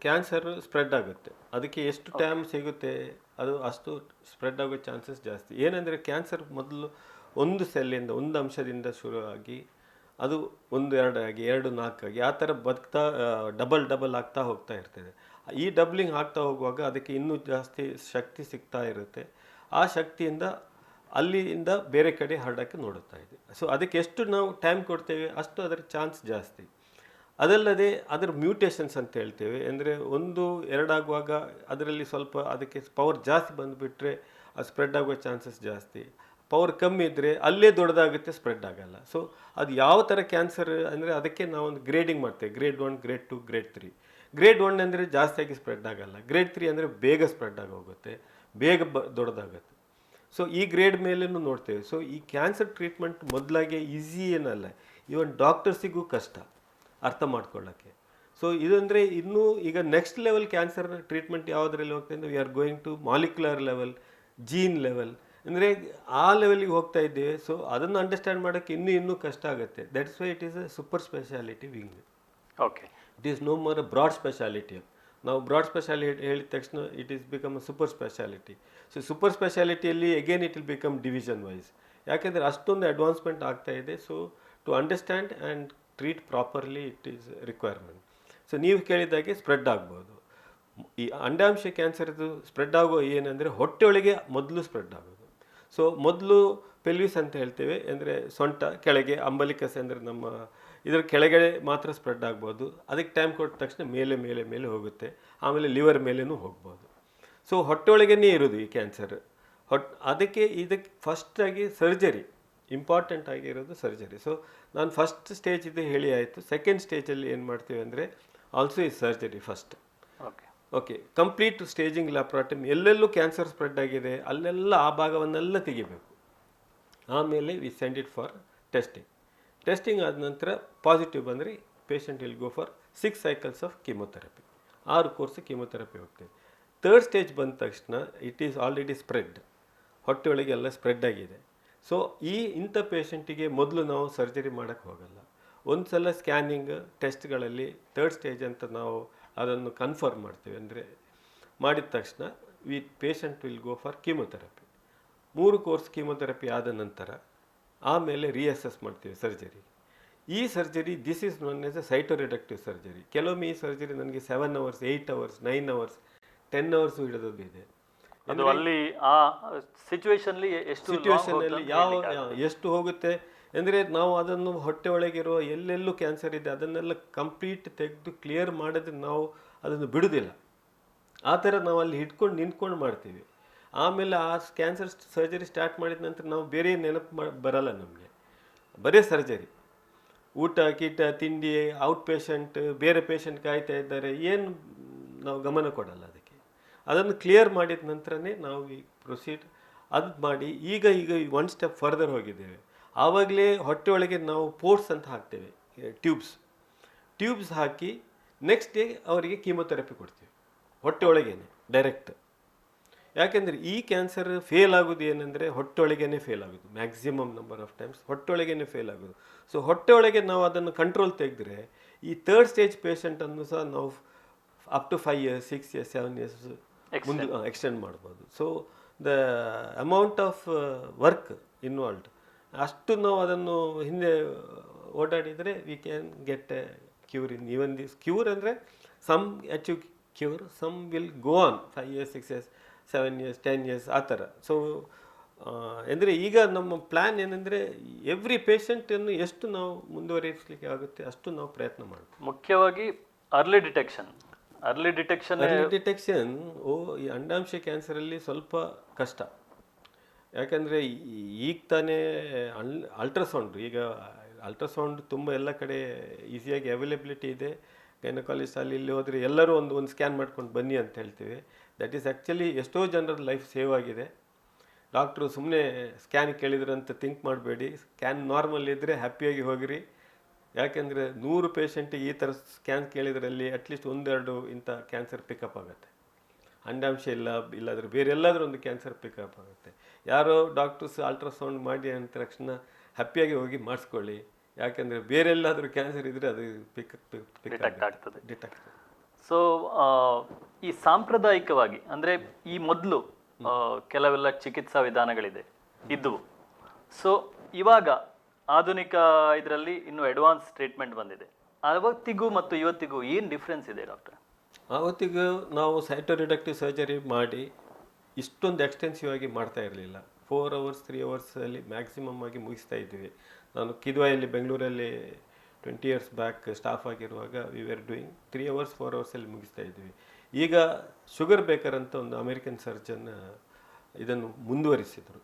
ಕ್ಯಾನ್ಸರ್ ಸ್ಪ್ರೆಡ್ ಆಗುತ್ತೆ. ಅದಕ್ಕೆ ಎಷ್ಟು ಟೈಮ್ ಸಿಗುತ್ತೆ ಅದು ಅಷ್ಟು ಸ್ಪ್ರೆಡ್ ಆಗೋ ಚಾನ್ಸಸ್ ಜಾಸ್ತಿ. ಏನಂದರೆ ಕ್ಯಾನ್ಸರ್ ಮೊದಲು ಒಂದು ಸೆಲ್ಲಿಂದ, ಒಂದು ಅಂಶದಿಂದ ಶುರುವಾಗಿ ಅದು 1-2 ಆಗಿ 2-4 ಆಗಿ ಆ ಥರ ಬದುಕ್ತಾ ಡಬಲ್ ಆಗ್ತಾ ಹೋಗ್ತಾ ಇರ್ತದೆ. ಈ ಡಬ್ಲಿಂಗ್ ಆಗ್ತಾ ಹೋಗುವಾಗ ಅದಕ್ಕೆ ಇನ್ನೂ ಜಾಸ್ತಿ ಶಕ್ತಿ ಸಿಗ್ತಾ ಇರುತ್ತೆ. ಆ ಶಕ್ತಿಯಿಂದ ಅಲ್ಲಿಂದ ಬೇರೆ ಕಡೆ ಹರಡೋಕ್ಕೆ ನೋಡುತ್ತಾ ಇದೆ. ಸೊ ಅದಕ್ಕೆ ಎಷ್ಟು ನಾವು ಟೈಮ್ ಕೊಡ್ತೇವೆ ಅಷ್ಟು ಅದರ ಚಾನ್ಸ್ ಜಾಸ್ತಿ. ಅದಲ್ಲದೆ ಅದರ ಮ್ಯೂಟೇಷನ್ಸ್ ಅಂತ ಹೇಳ್ತೇವೆ. ಅಂದರೆ 1-2 ಆಗುವಾಗ ಅದರಲ್ಲಿ ಸ್ವಲ್ಪ ಅದಕ್ಕೆ ಪವರ್ ಜಾಸ್ತಿ ಬಂದುಬಿಟ್ರೆ ಅದು ಸ್ಪ್ರೆಡ್ ಆಗೋ ಚಾನ್ಸಸ್ ಜಾಸ್ತಿ. ಪವರ್ ಕಮ್ಮಿ ಇದ್ದರೆ ಅಲ್ಲೇ ದೊಡ್ಡದಾಗುತ್ತೆ, ಸ್ಪ್ರೆಡ್ ಆಗಲ್ಲ. ಸೊ ಅದು ಯಾವ ಥರ ಕ್ಯಾನ್ಸರ್ ಅಂದರೆ ಅದಕ್ಕೆ ನಾವೊಂದು ಗ್ರೇಡಿಂಗ್ ಮಾಡ್ತೇವೆ. Grade 1, grade 2, grade 3. ಗ್ರೇಡ್ 1 ಅಂದರೆ ಜಾಸ್ತಿಯಾಗಿ ಸ್ಪ್ರೆಡ್ ಆಗಲ್ಲ. ಗ್ರೇಡ್ 3 ಅಂದರೆ ಬೇಗ ಸ್ಪ್ರೆಡ್ ಆಗೋಗುತ್ತೆ, ಬೇಗ ದೊಡ್ಡದಾಗುತ್ತೆ. ಸೊ ಈ ಗ್ರೇಡ್ ಮೇಲೇನು ನೋಡ್ತೇವೆ. ಸೊ ಈ ಕ್ಯಾನ್ಸರ್ ಟ್ರೀಟ್ಮೆಂಟ್ ಮೊದಲಾಗೆ ಈಸಿ ಏನಲ್ಲ, ಈವನ್ ಡಾಕ್ಟರ್ಸಿಗೂ ಕಷ್ಟ ಅರ್ಥ ಮಾಡ್ಕೊಳ್ಳೋಕ್ಕೆ. ಸೊ ಇದಂದರೆ ಇನ್ನೂ ಈಗ ನೆಕ್ಸ್ಟ್ ಲೆವೆಲ್ ಕ್ಯಾನ್ಸರ್ ಟ್ರೀಟ್ಮೆಂಟ್ ಯಾವುದರಲ್ಲಿ ಹೋಗ್ತದೆ ಅಂದರೆ we are going to molecular level, gene level, ಅಂದರೆ ಆ ಲೆವೆಲಿಗೆ ಹೋಗ್ತಾ ಇದ್ದೇವೆ. ಸೊ ಅದನ್ನು ಅಂಡರ್ಸ್ಟ್ಯಾಂಡ್ ಮಾಡೋಕ್ಕೆ ಇನ್ನೂ ಕಷ್ಟ ಆಗುತ್ತೆ. That's why it is a super speciality wing. Okay. It is no more a broad speciality. ನಾವು ಬ್ರಾಡ್ ಸ್ಪೆಷಾಲಿಟಿ ಹೇಳಿದ ತಕ್ಷಣ it is become a super speciality. So super ಸ್ಪೆಷಾಲಿಟಿಯಲ್ಲಿ again it will become division wise. ಯಾಕೆಂದರೆ ಅಷ್ಟೊಂದು advancement ಆಗ್ತಾ ಇದೆ. So to understand and treat properly it is requirement. So ನೀವು ಕೇಳಿದಾಗೆ ಸ್ಪ್ರೆಡ್ ಆಗ್ಬೋದು. ಈ ಅಂಡಾಂಶ ಕ್ಯಾನ್ಸರ್ದು ಸ್ಪ್ರೆಡ್ ಆಗೋ ಏನಂದರೆ ಹೊಟ್ಟೆಯೊಳಗೆ ಮೊದಲು ಸ್ಪ್ರೆಡ್ ಆಗೋದು. ಸೊ ಮೊದಲು ಪೆಲ್ವಿಸ್ ಅಂತ ಹೇಳ್ತೇವೆ, ಅಂದರೆ ಸೊಂಟ ಕೆಳಗೆ, ಅಂಬಲಿಕಸ್ ಅಂದರೆ ನಮ್ಮ ಇದರ ಕೆಳಗಡೆ ಮಾತ್ರ ಸ್ಪ್ರೆಡ್ ಆಗ್ಬೋದು. ಅದಕ್ಕೆ ಟೈಮ್ ಕೊಟ್ಟ ತಕ್ಷಣ ಮೇಲೆ ಹೋಗುತ್ತೆ, ಆಮೇಲೆ ಲಿವರ್ ಮೇಲೇನೂ ಹೋಗ್ಬೋದು. ಸೊ ಹೊಟ್ಟೆಯೊಳಗೇ ಇರೋದು ಈ ಕ್ಯಾನ್ಸರ್. ಇದಕ್ಕೆ ಫಸ್ಟಾಗಿ ಸರ್ಜರಿ ಇಂಪಾರ್ಟೆಂಟ್ ಆಗಿರೋದು ಸರ್ಜರಿ. ಸೊ ನಾನು ಫಸ್ಟ್ ಸ್ಟೇಜ್ ಇದು ಹೇಳಿ ಆಯಿತು. ಸೆಕೆಂಡ್ ಸ್ಟೇಜಲ್ಲಿ ಏನು ಮಾಡ್ತೀವಿ ಅಂದರೆ ಆಲ್ಸೋ ಈ surgery first. Okay, complete staging laparotomy. ಎಲ್ಲೆಲ್ಲೂ ಕ್ಯಾನ್ಸರ್ ಸ್ಪ್ರೆಡ್ ಆಗಿದೆ ಅಲ್ಲೆಲ್ಲ ಆ ಭಾಗವನ್ನೆಲ್ಲ ತೆಗಿಬೇಕು. ಆಮೇಲೆ we send it for testing ಆದ ನಂತರ ಪಾಸಿಟಿವ್ ಬಂದರೆ patient will go for 6 cycles of chemotherapy. 6 course chemotherapy ಹೋಗ್ತೇವೆ. ಥರ್ಡ್ ಸ್ಟೇಜ್ ಬಂದ ತಕ್ಷಣ ಇಟ್ ಈಸ್ ಆಲ್ರೆಡಿ ಸ್ಪ್ರೆಡ್, ಹೊಟ್ಟೆಯೊಳಗೆ ಎಲ್ಲ ಸ್ಪ್ರೆಡ್ ಆಗಿದೆ. ಸೊ ಇಂಥ ಪೇಷಂಟಿಗೆ ಮೊದಲು ನಾವು ಸರ್ಜರಿ ಮಾಡೋಕ್ಕೆ ಹೋಗಲ್ಲ. ಒಂದು ಸಲ ಸ್ಕ್ಯಾನಿಂಗ್ ಟೆಸ್ಟ್ಗಳಲ್ಲಿ ಥರ್ಡ್ ಸ್ಟೇಜ್ ಅಂತ ನಾವು ಅದನ್ನು ಕನ್ಫರ್ಮ್ ಮಾಡ್ತೀವಿ. ಅಂದರೆ ಮಾಡಿದ ತಕ್ಷಣ patient will go for chemotherapy. 3 course chemotherapy ಆದ ನಂತರ ಆಮೇಲೆ ರಿಅಸೆಸ್ ಮಾಡ್ತೀವಿ ಸರ್ಜರಿ. ಈ surgery this is known as a cytoreductive surgery. ಕೆಲವೊಮ್ಮೆ ಈ ಸರ್ಜರಿ ನನಗೆ 7 hours, 8 hours, 9 hours, 10 hours ಹಿಡಿದದ್ದು ಇದೆ. ಅಲ್ಲಿ ಆ ಸಿಚುವೇಶನ್ಲಿ ಎಷ್ಟು ಹೋಗುತ್ತೆ ಅಂದರೆ ನಾವು ಅದನ್ನು ಹೊಟ್ಟೆ ಒಳಗಿರುವ ಎಲ್ಲೆಲ್ಲೂ ಕ್ಯಾನ್ಸರ್ ಇದೆ ಅದನ್ನೆಲ್ಲ ಕಂಪ್ಲೀಟ್ ತೆಗೆದು ಕ್ಲಿಯರ್ ಮಾಡಿದ್ರೆ ನಾವು ಅದನ್ನು ಬಿಡೋದಿಲ್ಲ. ಆ ಥರ ನಾವು ಅಲ್ಲಿ ನಿಂತ್ಕೊಂಡು ಮಾಡ್ತೀವಿ. ಆಮೇಲೆ ಆ ಕ್ಯಾನ್ಸರ್ ಸರ್ಜರಿ ಸ್ಟಾರ್ಟ್ ಮಾಡಿದ ನಂತರ ನಾವು ಬೇರೆ ನೆನಪು ಬರಲ್ಲ ನಮಗೆ, ಬರೀ ಸರ್ಜರಿ. ಊಟ ಕೀಟ ತಿಂಡಿ, ಔಟ್ ಪೇಷಂಟ್, ಬೇರೆ ಪೇಷಂಟ್ ಕಾಯ್ತಾ ಇದ್ದಾರೆ, ಏನು ನಾವು ಗಮನ ಕೊಡಲ್ಲ ಅದಕ್ಕೆ. ಅದನ್ನು ಕ್ಲಿಯರ್ ಮಾಡಿದ ನಂತರನೇ ನಾವು ಈ ಪ್ರೊಸೀಡ್ ಅದು ಮಾಡಿ ಈಗ 1 step ಫರ್ದರ್ ಹೋಗಿದ್ದೇವೆ. ಆವಾಗಲೇ ಹೊಟ್ಟೆ ಒಳಗೆ ನಾವು ಪೋರ್ಟ್ಸ್ ಅಂತ ಹಾಕ್ತೇವೆ, ಟ್ಯೂಬ್ಸ್ ಹಾಕಿ ನೆಕ್ಸ್ಟ್ ಡೇ ಅವರಿಗೆ ಕೀಮೊಥೆರಪಿ ಕೊಡ್ತೀವಿ ಹೊಟ್ಟೆ ಒಳಗೇನೆ ಡೈರೆಕ್ಟ್. ಯಾಕೆಂದರೆ ಈ ಕ್ಯಾನ್ಸರ್ ಫೇಲ್ ಆಗೋದು ಏನಂದರೆ ಹೊಟ್ಟೆ ಒಳಗೇನೆ ಫೇಲ್ ಆಗೋದು, ಮ್ಯಾಕ್ಸಿಮಮ್ ನಂಬರ್ ಆಫ್ ಟೈಮ್ಸ್ ಹೊಟ್ಟೆ ಒಳಗೇನೆ ಫೇಲ್ ಆಗೋದು. ಸೊ ಹೊಟ್ಟೆ ಒಳಗೆ ನಾವು ಅದನ್ನು ಕಂಟ್ರೋಲ್ ತೆಗೆದ್ರೆ ಈ ಥರ್ಡ್ ಸ್ಟೇಜ್ ಪೇಷಂಟನ್ನು ಸಹ ನಾವು up to 5 years, 6 years, 7 years ಮುಂದೆ ಎಕ್ಸ್ಟೆಂಡ್ ಮಾಡ್ಬೋದು. So the amount of work involved ಅಷ್ಟು ನಾವು ಅದನ್ನು ಹಿಂದೆ ಓಡಾಡಿದರೆ we can get a cure in even this. Cure ಅಂದರೆ some achieve cure, some will go on 5 years, 6 years, 7 years, 10 years ಆ ಥರ. ಸೊ ಅಂದರೆ ಈಗ ನಮ್ಮ ಪ್ಲ್ಯಾನ್ ಏನಂದರೆ ಎವ್ರಿ ಪೇಷಂಟನ್ನು ಎಷ್ಟು ನಾವು ಮುಂದುವರಿಸಲಿಕ್ಕೆ ಆಗುತ್ತೆ ಅಷ್ಟು ನಾವು ಪ್ರಯತ್ನ ಮಾಡ್ತೀವಿ. ಮುಖ್ಯವಾಗಿ ಅರ್ಲಿ ಡಿಟೆಕ್ಷನ್ ಈ ಅಂಡಾಂಶ ಕ್ಯಾನ್ಸರಲ್ಲಿ ಸ್ವಲ್ಪ ಕಷ್ಟ. ಯಾಕಂದರೆ ಈಗ ತಾನೇ ಅಲ್ಟ್ರಾಸೌಂಡ್ ತುಂಬ ಎಲ್ಲ ಕಡೆ ಈಸಿಯಾಗಿ ಅವೈಲೇಬಿಲಿಟಿ ಇದೆ. ಗೈನಕಾಲಜಿಸ್ಟ್ ಅಲ್ಲಿ ಇಲ್ಲಿ ಹೋದರೆ ಎಲ್ಲರೂ ಒಂದು ಸ್ಕ್ಯಾನ್ ಮಾಡ್ಕೊಂಡು ಬನ್ನಿ ಅಂತ ಹೇಳ್ತೀವಿ. ದಟ್ ಈಸ್ ಆ್ಯಕ್ಚುಲಿ ಎಷ್ಟೋ ಜನರ ಲೈಫ್ ಸೇವ್ ಆಗಿದೆ. ಡಾಕ್ಟ್ರು ಸುಮ್ಮನೆ ಸ್ಕ್ಯಾನ್ ಕೇಳಿದ್ರು ಅಂತ ಥಿಂಕ್ ಮಾಡಬೇಡಿ. ಸ್ಕ್ಯಾನ್ ನಾರ್ಮಲ್ ಇದ್ದರೆ ಹ್ಯಾಪಿಯಾಗಿ ಹೋಗಿರಿ. ಯಾಕೆಂದರೆ 100 ಪೇಷಂಟಿಗೆ ಈ ಥರ ಸ್ಕ್ಯಾನ್ ಕೇಳಿದ್ರಲ್ಲಿ ಅಟ್ಲೀಸ್ಟ್ 1-2 ಇಂಥ ಕ್ಯಾನ್ಸರ್ ಪಿಕಪ್ ಆಗುತ್ತೆ. ಅಂಡಾಂಶ ಇಲ್ಲಾದರೂ ಬೇರೆ ಎಲ್ಲಾದರೂ ಒಂದು ಕ್ಯಾನ್ಸರ್ ಪಿಕಪ್ ಆಗುತ್ತೆ. ಯಾರೋ ಡಾಕ್ಟರ್ಸ್ ಅಲ್ಟ್ರಾಸೌಂಡ್ ಮಾಡಿ ಅಂದ ತಕ್ಷಣ ಹ್ಯಾಪಿಯಾಗಿ ಹೋಗಿ ಮಾಡಿಸ್ಕೊಳ್ಳಿ. ಯಾಕೆಂದರೆ ಬೇರೆ ಎಲ್ಲಾದರೂ ಕ್ಯಾನ್ಸರ್ ಇದ್ದರೆ ಅದು ಡಿಟೆಕ್ಟ್ ಆಗ್ತದೆ. ಸೊ ಈ ಸಾಂಪ್ರದಾಯಿಕವಾಗಿ ಅಂದರೆ ಈ ಮೊದಲು ಕೆಲವೆಲ್ಲ ಚಿಕಿತ್ಸಾ ವಿಧಾನಗಳಿದೆ ಇದ್ದವು. ಸೊ ಇವಾಗ ಆಧುನಿಕ ಇದರಲ್ಲಿ ಇನ್ನೂ ಅಡ್ವಾನ್ಸ್ ಟ್ರೀಟ್ಮೆಂಟ್ ಬಂದಿದೆ. ಅವತ್ತಿಗೂ ಮತ್ತು ಇವತ್ತಿಗೂ ಏನು ಡಿಫ್ರೆನ್ಸ್ ಇದೆ ಡಾಕ್ಟರ್? ಆವತ್ತಿಗೂ ನಾವು ಸೈಟೋರಿಡಕ್ಟಿವ್ ಸರ್ಜರಿ ಮಾಡಿ ಇಷ್ಟೊಂದು ಎಕ್ಸ್ಟೆನ್ಸಿವ್ ಆಗಿ ಮಾಡ್ತಾ ಇರಲಿಲ್ಲ. 4 hours 3 hours ಅಲ್ಲಿ ಮ್ಯಾಕ್ಸಿಮಮ್ ಆಗಿ ಮುಗಿಸ್ತಾ ಇದ್ವಿ. ನಾನು ಕಿದ್ವಾಯಲ್ಲಿ ಬೆಂಗಳೂರಲ್ಲಿ 20 years ಬ್ಯಾಕ್ ಸ್ಟಾಫ್ ಆಗಿರುವಾಗ we are doing 3 hours 4 hours ಅಲ್ಲಿ ಮುಗಿಸ್ತಾ ಇದ್ವಿ. ಈಗ ಶುಗರ್ ಬೇಕರ್ ಅಂತ ಒಂದು ಅಮೇರಿಕನ್ ಸರ್ಜನ್ ಇದನ್ನು ಮುಂದುವರಿಸಿದರು.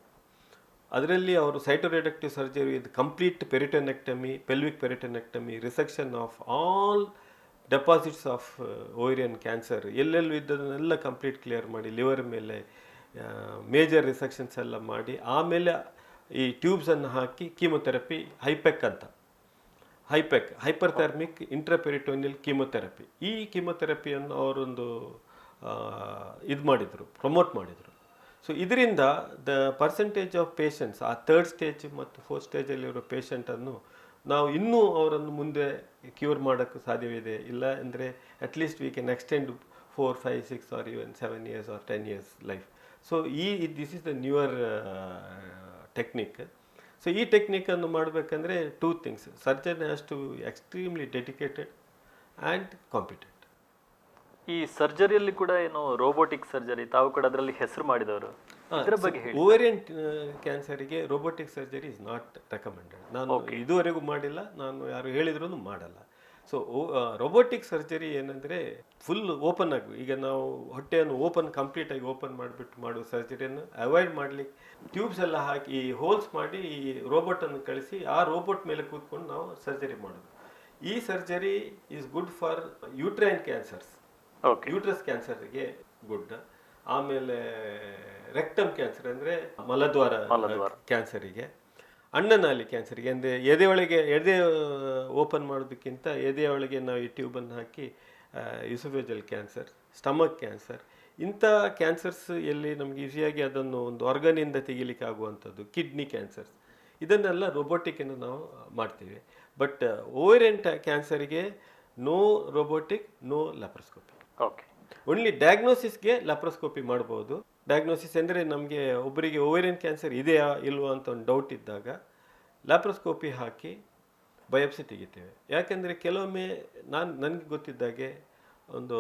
ಅದರಲ್ಲಿ ಅವರು cytoreductive surgery with complete peritonectomy, pelvic peritonectomy, resection of all deposits of ovarian cancer ಎಲ್ಲೆಲ್ಲೂ ಇದ್ದದನ್ನೆಲ್ಲ ಕಂಪ್ಲೀಟ್ ಕ್ಲಿಯರ್ ಮಾಡಿ, ಲಿವರ್ ಮೇಲೆ ಮೇಜರ್ ರಿಸೆಕ್ಷನ್ಸ್ ಎಲ್ಲ ಮಾಡಿ, ಆಮೇಲೆ ಈ ಟ್ಯೂಬ್ಸನ್ನು ಹಾಕಿ ಕೀಮೊಥೆರಪಿ ಹೈಪರ್ಥರ್ಮಿಕ್ ಇಂಟ್ರಾಪೆರಿಟೋನಿಯಲ್ ಕೀಮೊಥೆರಪಿ. ಈ ಕೀಮೊಥೆರಪಿಯನ್ನು ಅವರೊಂದು ಪ್ರಮೋಟ್ ಮಾಡಿದರು. ಸೊ ಇದರಿಂದ ದ ಪರ್ಸೆಂಟೇಜ್ ಆಫ್ ಪೇಷಂಟ್ಸ್ ಆ 3rd stage ಮತ್ತು 4th ಸ್ಟೇಜಲ್ಲಿರೋ ಪೇಷಂಟನ್ನು ನಾವು ಇನ್ನೂ ಅವರನ್ನು ಮುಂದೆ ಕ್ಯೂರ್ ಮಾಡೋಕ್ಕೆ ಸಾಧ್ಯವಿದೆ. ಇಲ್ಲ ಅಂದರೆ at least we can extend 4, 5, 6 or even 7 years or 10 years life. So this is the newer technique. So ಈ ಟೆಕ್ನಿಕನ್ನು ಮಾಡಬೇಕಂದ್ರೆ 2 things. Surgeon has to extremely dedicated and competent. ಈ ಸರ್ಜರಿಯಲ್ಲಿ ಕೂಡ ಏನು ರೋಬೋಟಿಕ್ ಸರ್ಜರಿ, ತಾವು ಕೂಡ ಅದರಲ್ಲಿ ಹೆಸರು ಮಾಡಿದವರು, ಇದರ ಬಗ್ಗೆ ಹೇಳಿ. ಓವೇರಿಯನ್ ಕ್ಯಾನ್ಸರಿಗೆ robotic surgery is not recommended. ನಾನು ಇದುವರೆಗೂ ಮಾಡಿಲ್ಲ, ನಾನು ಯಾರು ಹೇಳಿದ್ರು ಮಾಡಲ್ಲ. ಸೊ ರೋಬೋಟಿಕ್ ಸರ್ಜರಿ ಏನಂದರೆ ಫುಲ್ ಓಪನ್ ಆಗಿ, ಈಗ ನಾವು ಹೊಟ್ಟೆಯನ್ನು ಕಂಪ್ಲೀಟಾಗಿ ಓಪನ್ ಮಾಡಿಬಿಟ್ಟು ಮಾಡುವ ಸರ್ಜರಿಯನ್ನು ಅವಾಯ್ಡ್ ಮಾಡಲಿಕ್ಕೆ ಟ್ಯೂಬ್ಸ್ ಎಲ್ಲ ಹಾಕಿ ಹೋಲ್ಸ್ ಮಾಡಿ ಈ ರೋಬೋಟನ್ನು ಕಳಿಸಿ ಆ ರೋಬೋಟ್ ಮೇಲೆ ಕೂತ್ಕೊಂಡು ನಾವು ಸರ್ಜರಿ ಮಾಡೋದು. ಈ surgery is good for uterine cancers, uterus ಕ್ಯಾನ್ಸರ್ಗೆ ಗುಡ್. ಆಮೇಲೆ ರೆಕ್ಟಮ್ ಕ್ಯಾನ್ಸರ್ ಅಂದರೆ ಮಲದ್ವಾರ ಕ್ಯಾನ್ಸರಿಗೆ, ಅನ್ನನಾಲಿ ಕ್ಯಾನ್ಸರಿಗೆ, ಅಂದರೆ ಎದೆ ಓಪನ್ ಮಾಡೋದಕ್ಕಿಂತ ಎದೆಯ ಒಳಗೆ ನಾವು ಈ ಟ್ಯೂಬನ್ನು ಹಾಕಿ ಯೂಸೋಫೇಜಲ್ ಕ್ಯಾನ್ಸರ್, ಸ್ಟಮಕ್ ಕ್ಯಾನ್ಸರ್, ಇಂಥ ಕ್ಯಾನ್ಸರ್ಸ್ ಎಲ್ಲಿ ನಮ್ಗೆ ಈಸಿಯಾಗಿ ಅದನ್ನು ಒಂದು ಆರ್ಗನಿಂದ ತೆಗಿಲಿಕ್ಕೆ ಆಗುವಂಥದ್ದು, ಕಿಡ್ನಿ ಕ್ಯಾನ್ಸರ್ಸ್, ಇದನ್ನೆಲ್ಲ ರೋಬೋಟಿಕನ್ನು ನಾವು ಮಾಡ್ತೀವಿ. ಬಟ್ ಓವೇರಿಯನ್ ಕ್ಯಾನ್ಸರಿಗೆ no robotic, no laparoscopy. Only ಡಯಾಗ್ನೋಸಿಸ್ಗೆ ಲ್ಯಾಪ್ರೋಸ್ಕೋಪಿ ಮಾಡ್ಬೋದು. ಡಯಾಗ್ನೋಸಿಸ್ ಅಂದರೆ ನಮಗೆ ಒಬ್ಬರಿಗೆ ಓವೇರಿಯನ್ ಕ್ಯಾನ್ಸರ್ ಇದೆಯಾ ಇಲ್ವಾ ಅಂತ ಒಂದು ಡೌಟ್ ಇದ್ದಾಗ ಲ್ಯಾಪ್ರೋಸ್ಕೋಪಿ ಹಾಕಿ ಬಯಾಪ್ಸಿ ತೆಗಿತೇವೆ. ಯಾಕೆಂದರೆ ಕೆಲವೊಮ್ಮೆ ನನಗೆ ಗೊತ್ತಿದ್ದಾಗೆ ಒಂದು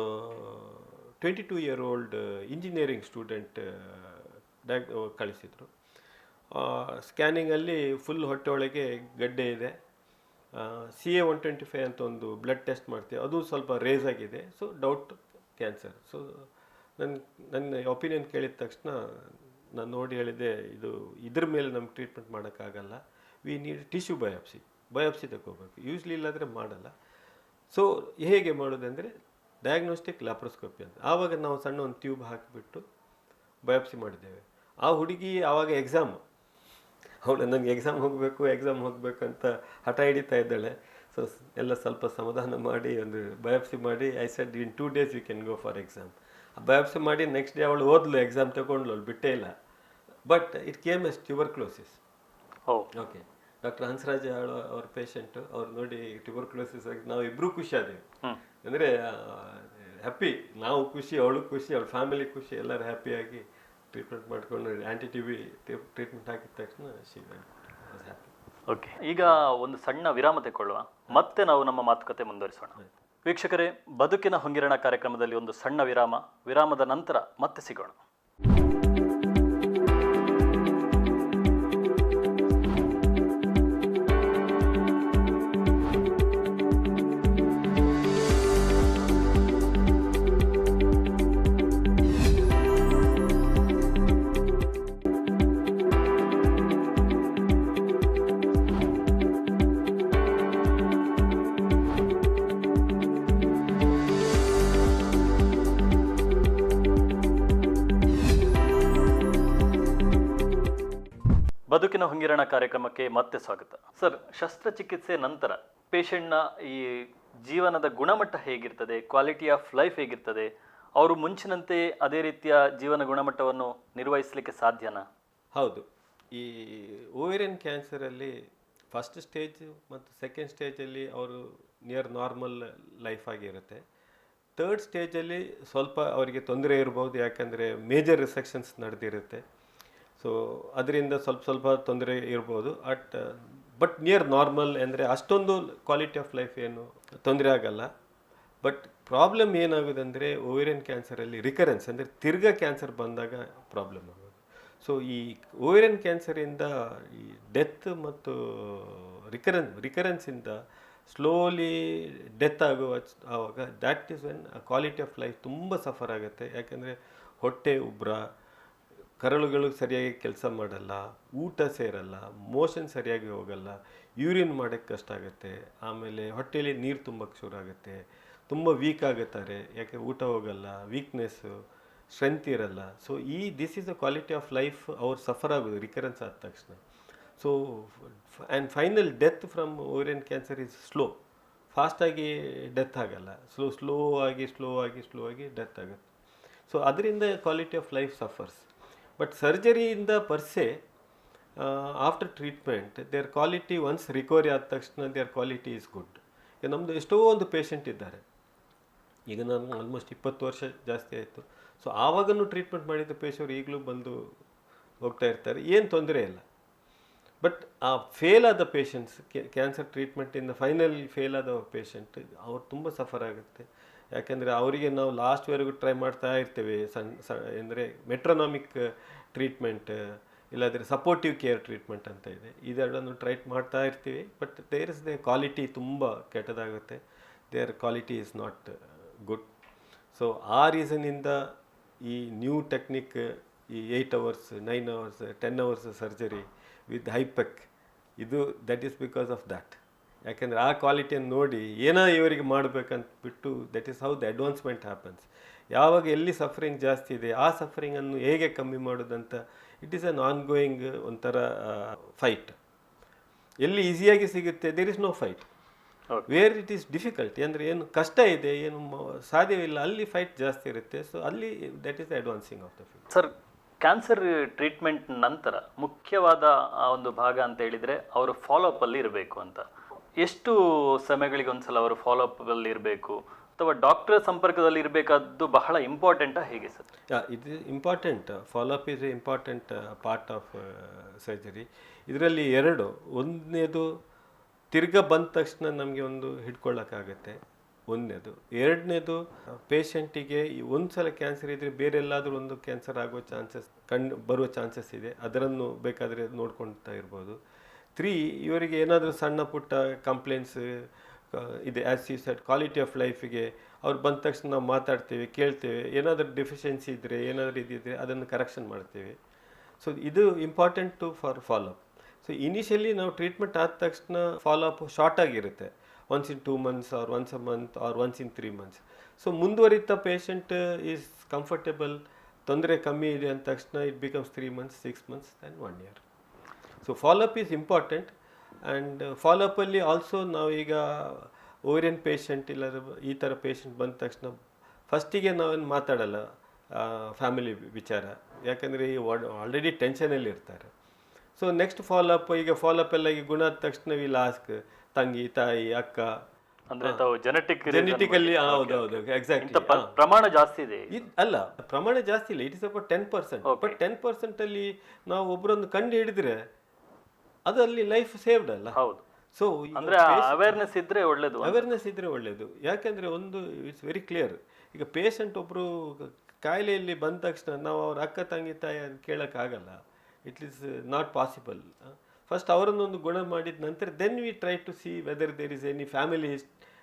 22-year-old ಇಂಜಿನಿಯರಿಂಗ್ ಸ್ಟೂಡೆಂಟ್ ಕಳಿಸಿದರು. ಸ್ಕ್ಯಾನಿಂಗಲ್ಲಿ ಫುಲ್ ಹೊಟ್ಟೆ ಒಳಗೆ ಗಡ್ಡೆ ಇದೆ, CA-125 ಅಂತ ಒಂದು ಬ್ಲಡ್ ಟೆಸ್ಟ್ ಮಾಡ್ತೀವಿ, ಅದು ಸ್ವಲ್ಪ ರೇಸ್ ಆಗಿದೆ, ಸೊ ಡೌಟ್ ಕ್ಯಾನ್ಸರ್. ಸೊ ನನ್ನ ಒಪಿನಿಯನ್ ಕೇಳಿದ ತಕ್ಷಣ ನಾನು ನೋಡಿ ಹೇಳಿದೆ, ಇದ್ರ ಮೇಲೆ ನಮ್ಗೆ ಟ್ರೀಟ್ಮೆಂಟ್ ಮಾಡೋಕ್ಕಾಗಲ್ಲ, ವಿ ನೀಡ್ ಟಿಶ್ಯೂ ಬಯಾಪ್ಸಿ ತಗೋಬೇಕು, ಯೂಸ್ಲಿ ಇಲ್ಲಾದರೆ ಮಾಡಲ್ಲ. ಸೊ ಹೇಗೆ ಮಾಡೋದಂದರೆ ಡಯಾಗ್ನೋಸ್ಟಿಕ್ ಲ್ಯಾಪ್ರೋಸ್ಕೋಪಿ ಅಂತ. ಆವಾಗ ನಾವು ಸಣ್ಣ ಒಂದು ಟ್ಯೂಬ್ ಹಾಕಿಬಿಟ್ಟು ಬಯಾಪ್ಸಿ ಮಾಡಿದ್ದೇವೆ. ಆ ಹುಡುಗಿ ಆವಾಗ ಅವಳು ನನಗೆ ಎಕ್ಸಾಮ್ ಹೋಗಬೇಕು ಅಂತ ಹಠ ಹಿಡಿತಾ ಇದ್ದಾಳೆ. ಸೊ ಎಲ್ಲ ಸ್ವಲ್ಪ ಸಮಾಧಾನ ಮಾಡಿ ಒಂದು ಬಯಾಪ್ಸಿ ಮಾಡಿ, I said in 2 days you can go for exam. Biopsy ಮಾಡಿ ನೆಕ್ಸ್ಟ್ ಡೇ ಅವಳು ಓದ್ಲು, ಎಕ್ಸಾಮ್ ತಗೊಂಡ್ಲು, ಅವಳು ಬಿಟ್ಟೇ ಇಲ್ಲ. But it came as tuberculosis. Okay, doctor Hansraj ಅವ್ರ ಪೇಷಂಟು, ಅವ್ರು ನೋಡಿ ಟ್ಯೂಬರ್ಕ್ಲೋಸಿಸ್ ಆಗಿ ನಾವು ಇಬ್ಬರೂ ಖುಷಿ ಆದೇವೆ. ಅಂದರೆ ಹ್ಯಾಪಿ, ನಾವು ಖುಷಿ, ಅವಳು ಖುಷಿ, ಅವಳ ಫ್ಯಾಮಿಲಿ ಖುಷಿ, ಎಲ್ಲರೂ ಹ್ಯಾಪಿಯಾಗಿ ಟ್ರೀಟ್ಮೆಂಟ್ ಮಾಡ್ಕೊಂಡು TB ಟ್ರೀಟ್ಮೆಂಟ್ ಹಾಕಿದ ತಕ್ಷಣ ಹ್ಯಾಪಿ. ಓಕೆ, ಈಗ ಒಂದು ಸಣ್ಣ ವಿರಾಮ ತೆಗೊಳ್ಳುವ, ಮತ್ತೆ ನಾವು ನಮ್ಮ ಮಾತುಕತೆ ಮುಂದುವರಿಸೋಣ. ವೀಕ್ಷಕರೇ, ಬದುಕಿನ ಹೊಂಗಿರಣ ಕಾರ್ಯಕ್ರಮದಲ್ಲಿ ಒಂದು ಸಣ್ಣ ವಿರಾಮದ ನಂತರ ಮತ್ತೆ ಸಿಗೋಣ. ಬದುಕಿನ ಹೊಂಗಿರಣ ಕಾರ್ಯಕ್ರಮಕ್ಕೆ ಮತ್ತೆ ಸ್ವಾಗತ. ಸರ್, ಶಸ್ತ್ರಚಿಕಿತ್ಸೆ ನಂತರ ಪೇಷಂಟ್ನ ಈ ಜೀವನದ ಗುಣಮಟ್ಟ ಹೇಗಿರ್ತದೆ, ಕ್ವಾಲಿಟಿ ಆಫ್ ಲೈಫ್ ಹೇಗಿರ್ತದೆ, ಅವರು ಮುಂಚಿನಂತೆ ಅದೇ ರೀತಿಯ ಜೀವನ ಗುಣಮಟ್ಟವನ್ನು ನಿರ್ವಹಿಸಲಿಕ್ಕೆ ಸಾಧ್ಯನಾ? ಹೌದು. ಈ ಓವೇರಿಯನ್ ಕ್ಯಾನ್ಸರಲ್ಲಿ ಫಸ್ಟ್ ಸ್ಟೇಜ್ ಮತ್ತು ಸೆಕೆಂಡ್ ಸ್ಟೇಜಲ್ಲಿ ಅವರು ನಿಯರ್ ನಾರ್ಮಲ್ ಲೈಫ್ ಆಗಿರುತ್ತೆ. ಥರ್ಡ್ ಸ್ಟೇಜಲ್ಲಿ ಸ್ವಲ್ಪ ಅವರಿಗೆ ತೊಂದರೆ ಇರ್ಬೋದು, ಯಾಕಂದರೆ ಮೇಜರ್ ರಿಸೆಕ್ಷನ್ಸ್ ನಡೆದಿರುತ್ತೆ. ಸೊ ಅದರಿಂದ ಸ್ವಲ್ಪ ತೊಂದರೆ ಇರ್ಬೋದು. ಬಟ್ ನಿಯರ್ ನಾರ್ಮಲ್ ಅಂದರೆ ಅಷ್ಟೊಂದು ಕ್ವಾಲಿಟಿ ಆಫ್ ಲೈಫ್ ಏನು ತೊಂದರೆ ಆಗಲ್ಲ. ಬಟ್ ಪ್ರಾಬ್ಲಮ್ ಏನಾಗೋದು ಅಂದರೆ ಓವೇರಿಯನ್ ಕ್ಯಾನ್ಸರಲ್ಲಿ ರಿಕರೆನ್ಸ್ ಅಂದರೆ ತಿರ್ಗಾ ಕ್ಯಾನ್ಸರ್ ಬಂದಾಗ ಪ್ರಾಬ್ಲಮ್ ಆಗೋದು. ಸೊ ಈ ಓವೇರಿಯನ್ ಕ್ಯಾನ್ಸರಿಂದ ಈ ಡೆತ್ ಮತ್ತು ರಿಕರೆನ್ಸಿಂದ ಸ್ಲೋಲಿ ಡೆತ್ ಆವಾಗ that is when quality of life ತುಂಬ ಸಫರ್ ಆಗುತ್ತೆ. ಯಾಕೆಂದರೆ ಹೊಟ್ಟೆ ಉಬ್ರ, ಕರಳುಗಳು ಸರಿಯಾಗಿ ಕೆಲಸ ಮಾಡಲ್ಲ, ಊಟ ಸೇರಲ್ಲ, ಮೋಷನ್ ಸರಿಯಾಗಿ ಹೋಗಲ್ಲ, ಯೂರಿನ್ ಮಾಡೋಕ್ಕೆ ಕಷ್ಟ ಆಗುತ್ತೆ, ಆಮೇಲೆ ಹೊಟ್ಟೆಯಲ್ಲಿ ನೀರು ತುಂಬಕ್ಕೆ ಶುರು ಆಗುತ್ತೆ, ತುಂಬ ವೀಕ್ ಆಗುತ್ತಾರೆ, ಯಾಕೆ ಊಟ ಹೋಗಲ್ಲ, ವೀಕ್ನೆಸ್ಸು, ಸ್ಟ್ರೆಂತ್ ಇರಲ್ಲ. So this is a quality of life ಅವ್ರು ಸಫರ್ ಆಗೋದು ರಿಕರೆನ್ಸ್ ಆದ ತಕ್ಷಣ. So and final death from ovarian cancer is slow, ಫಾಸ್ಟಾಗಿ ಡೆತ್ ಆಗಲ್ಲ, ಸ್ಲೋ ಆಗಿ ಡೆತ್ ಆಗುತ್ತೆ. ಸೊ ಅದರಿಂದ quality of life suffers. But ಸರ್ಜರಿಯಿಂದ per se after treatment their quality once recovery ಆದ ತಕ್ಷಣ ದೇರ್ ಕ್ವಾಲಿಟಿ ಈಸ್ ಗುಡ್. ಈಗ ನಮ್ಮದು ಎಷ್ಟೋ ಒಂದು ಪೇಷಂಟ್ ಇದ್ದಾರೆ, ಈಗ ನಾನು ಆಲ್ಮೋಸ್ಟ್ 20 ವರ್ಷ ಜಾಸ್ತಿ ಆಯಿತು. ಸೊ ಆವಾಗಲೂ ಟ್ರೀಟ್ಮೆಂಟ್ ಮಾಡಿದ ಪೇಷಂಟ್ ಈಗಲೂ ಬಂದು ಹೋಗ್ತಾ ಇರ್ತಾರೆ, ಏನು ತೊಂದರೆ ಇಲ್ಲ. ಬಟ್ ಆ ಫೇಲ್ ಆದ ಪೇಷಂಟ್ಸ್, ಕ್ಯಾನ್ಸರ್ ಟ್ರೀಟ್ಮೆಂಟಿಂದ ಫೈನಲ್ ಫೇಲ್ ಆದ ಪೇಷಂಟ್ ಅವ್ರು ತುಂಬ ಸಫರ್ ಆಗುತ್ತೆ. ಯಾಕೆಂದರೆ ಅವರಿಗೆ ನಾವು ಲಾಸ್ಟ್ವರೆಗೂ ಟ್ರೈ ಮಾಡ್ತಾ ಇರ್ತೇವೆ. ಅಂದರೆ ಮೆಟ್ರೋನಾಮಿಕ್ ಟ್ರೀಟ್ಮೆಂಟ್ ಇಲ್ಲಾಂದರೆ ಸಪೋರ್ಟಿವ್ ಕೇರ್ ಟ್ರೀಟ್ಮೆಂಟ್ ಅಂತ ಇದೆ, ಇದೆರಡನ್ನು ಟ್ರೈ ಮಾಡ್ತಾ ಇರ್ತೀವಿ. ಬಟ್ ದ ಕ್ವಾಲಿಟಿ ತುಂಬ ಕೆಟ್ಟದಾಗುತ್ತೆ, their quality is not good. So ಆ ರೀಸನಿಂದ ಈ ನ್ಯೂ ಟೆಕ್ನಿಕ್, ಈ 8 hours 9 hours 10 hours surgery with ಹೈಪೆಕ್, that is because of that. ಯಾಕೆಂದರೆ ಆ ಕ್ವಾಲಿಟಿಯನ್ನು ನೋಡಿ ಏನೋ ಇವರಿಗೆ ಮಾಡಬೇಕಂತ ಬಿಟ್ಟು, that is how the advancement happens. ಯಾವಾಗ ಎಲ್ಲಿ ಸಫರಿಂಗ್ ಜಾಸ್ತಿ ಇದೆ ಆ ಸಫರಿಂಗನ್ನು ಹೇಗೆ ಕಮ್ಮಿ ಮಾಡೋದಂತ it is an ongoing ಒಂಥರ ಫೈಟ್. ಎಲ್ಲಿ ಈಸಿಯಾಗಿ ಸಿಗುತ್ತೆ there is no fight. Where it is difficult ಅಂದರೆ ಏನು ಕಷ್ಟ ಇದೆ, ಏನು ಸಾಧ್ಯವಿಲ್ಲ, ಅಲ್ಲಿ ಫೈಟ್ ಜಾಸ್ತಿ ಇರುತ್ತೆ. ಸೊ ಅಲ್ಲಿ that is the advancing of the field. Sir, cancer treatment ನಂತರ ಮುಖ್ಯವಾದ ಒಂದು ಭಾಗ ಅಂತ ಹೇಳಿದರೆ ಅವರು ಫಾಲೋಅಪ್ ಅಲ್ಲಿ ಇರಬೇಕು ಅಂತ. ಎಷ್ಟು ಸಮಯಗಳಿಗೆ ಒಂದ್ಸಲ ಅವರು ಫಾಲೋಅಪ್ ಅಲ್ಲಿ ಇರಬೇಕು, ಅಥವಾ ಡಾಕ್ಟರ್ ಸಂಪರ್ಕದಲ್ಲಿ ಇರಬೇಕಾದ್ದು ಬಹಳ ಇಂಪಾರ್ಟೆಂಟಾ ಹೇಗೆ sir? It is important. Follow up is A important part of surgery. ಇದರಲ್ಲಿ ಎರಡು, ಒಂದನೇದು ತಿರ್ಗಾ ಬಂದ ತಕ್ಷಣ ನಮಗೆ ಒಂದು ಹಿಡ್ಕೊಳ್ಳೋಕ್ಕಾಗತ್ತೆ, ಒಂದನೇದು. ಎರಡನೇದು ಪೇಷಂಟಿಗೆ ಒಂದು ಸಲ ಕ್ಯಾನ್ಸರ್ ಇದ್ದರೆ ಬೇರೆ ಎಲ್ಲಾದರೂ ಒಂದು ಕ್ಯಾನ್ಸರ್ ಆಗೋ ಚಾನ್ಸಸ್ ಬರುವ ಚಾನ್ಸಸ್ ಇದೆ, ಅದನ್ನು ಬೇಕಾದರೆ ನೋಡ್ಕೊಳ್ತಾ ಇರ್ಬೋದು. 3, ಇವರಿಗೆ ಏನಾದರೂ ಸಣ್ಣ ಪುಟ್ಟ ಕಂಪ್ಲೇಂಟ್ಸ್ ಇದೆ, as you said quality of ಲೈಫಿಗೆ ಅವ್ರು ಬಂದ ತಕ್ಷಣ ನಾವು ಮಾತಾಡ್ತೇವೆ, ಕೇಳ್ತೇವೆ, ಏನಾದರೂ ಡೆಫಿಷಿಯನ್ಸಿ ಇದ್ದರೆ, ಏನಾದರೂ ಇದ್ದಿದ್ದರೆ ಅದನ್ನು ಕರೆಕ್ಷನ್ ಮಾಡ್ತೇವೆ. ಸೊ ಇದು important for follow up. So initially ನಾವು ಟ್ರೀಟ್ಮೆಂಟ್ ಆದ ತಕ್ಷಣ ಫಾಲೋಅಪ್ ಶಾರ್ಟ್ ಆಗಿರುತ್ತೆ, once in 2 months or once a month or once in 3 months. So ಮುಂದುವರಿತಾ ಪೇಷಂಟ್ ಈಸ್ ಕಂಫರ್ಟೇಬಲ್, ತೊಂದರೆ ಕಮ್ಮಿ ಇದೆ ಅಂದ ತಕ್ಷಣ it becomes 3 months 6 months then 1 year. ಸೊ ಫಾಲೋಅಪ್ ಈಸ್ ಇಂಪಾರ್ಟೆಂಟ್. ಆ್ಯಂಡ್ ಫಾಲೋಅಪ್ಪಲ್ಲಿ ಆಲ್ಸೋ ನಾವೀಗ ಓವೇರಿಯನ್ ಪೇಷಂಟ್ ಇಲ್ಲ ಈ ಥರ ಪೇಷಂಟ್ ಬಂದ ತಕ್ಷಣ ಫಸ್ಟಿಗೆ ನಾವೇನು ಮಾತಾಡಲ್ಲ ಫ್ಯಾಮಿಲಿ ವಿಚಾರ, ಯಾಕಂದರೆ ಆಲ್ರೆಡಿ ಟೆನ್ಷನಲ್ಲಿ ಇರ್ತಾರೆ. ಸೊ ನೆಕ್ಸ್ಟ್ ಫಾಲೋಅಪ್, ಈಗ ಫಾಲೋಅಪ್ ಎಲ್ಲ ಈಗ ಗುಣ ಆದ ತಕ್ಷಣ ವಿ ಲಾಸ್ಕ್ ತಂಗಿ, ತಾಯಿ, ಅಕ್ಕ, ಅಂದ್ರೆ ತಾವು ಜೆನೆಟಿಕಲಿ. ಹೌದೌದು, ಎಕ್ಸಾಕ್ಟ್ಲಿ. ಪ್ರಮಾಣ ಜಾಸ್ತಿ ಇದೆ ಅಲ್ಲ, ಪ್ರಮಾಣ ಜಾಸ್ತಿ ಇಲ್ಲ, ಇಟ್ ಇಸ್ ಅಬೌಟ್ 10%. ಬಟ್ 10% ಅಲ್ಲಿ ನಾವು ಒಬ್ಬರೊಂದು ಕಂಡು ಹಿಡಿದ್ರೆ ಅದು ಅಲ್ಲಿ ಲೈಫ್ ಸೇವ್ಡ್ ಅಲ್ಲ. ಹೌದು. ಸೊ ಅಂದ್ರೆ ಅವೇರ್ನೆಸ್ ಇದ್ರೆ ಒಳ್ಳೇದು, ಅವೇರ್ನೆಸ್ ಇದ್ರೆ ಒಳ್ಳೇದು. ಯಾಕೆಂದ್ರೆ ಒಂದು ಇಟ್ಸ್ ವೆರಿ ಕ್ಲಿಯರ್, ಈಗ ಪೇಷಂಟ್ ಒಬ್ಬರು ಕಾಯಿಲೆಯಲ್ಲಿ ಬಂದ ತಕ್ಷಣ ನಾವು ಅವ್ರ ಅಕ್ಕ ತಂಗಿ ತಾಯಿ ಕೇಳೋಕ್ಕಾಗಲ್ಲ, it is not possible. First ಅವರನ್ನೊಂದು ಗುಣ ಮಾಡಿದ ನಂತರ then we try to see whether there is any family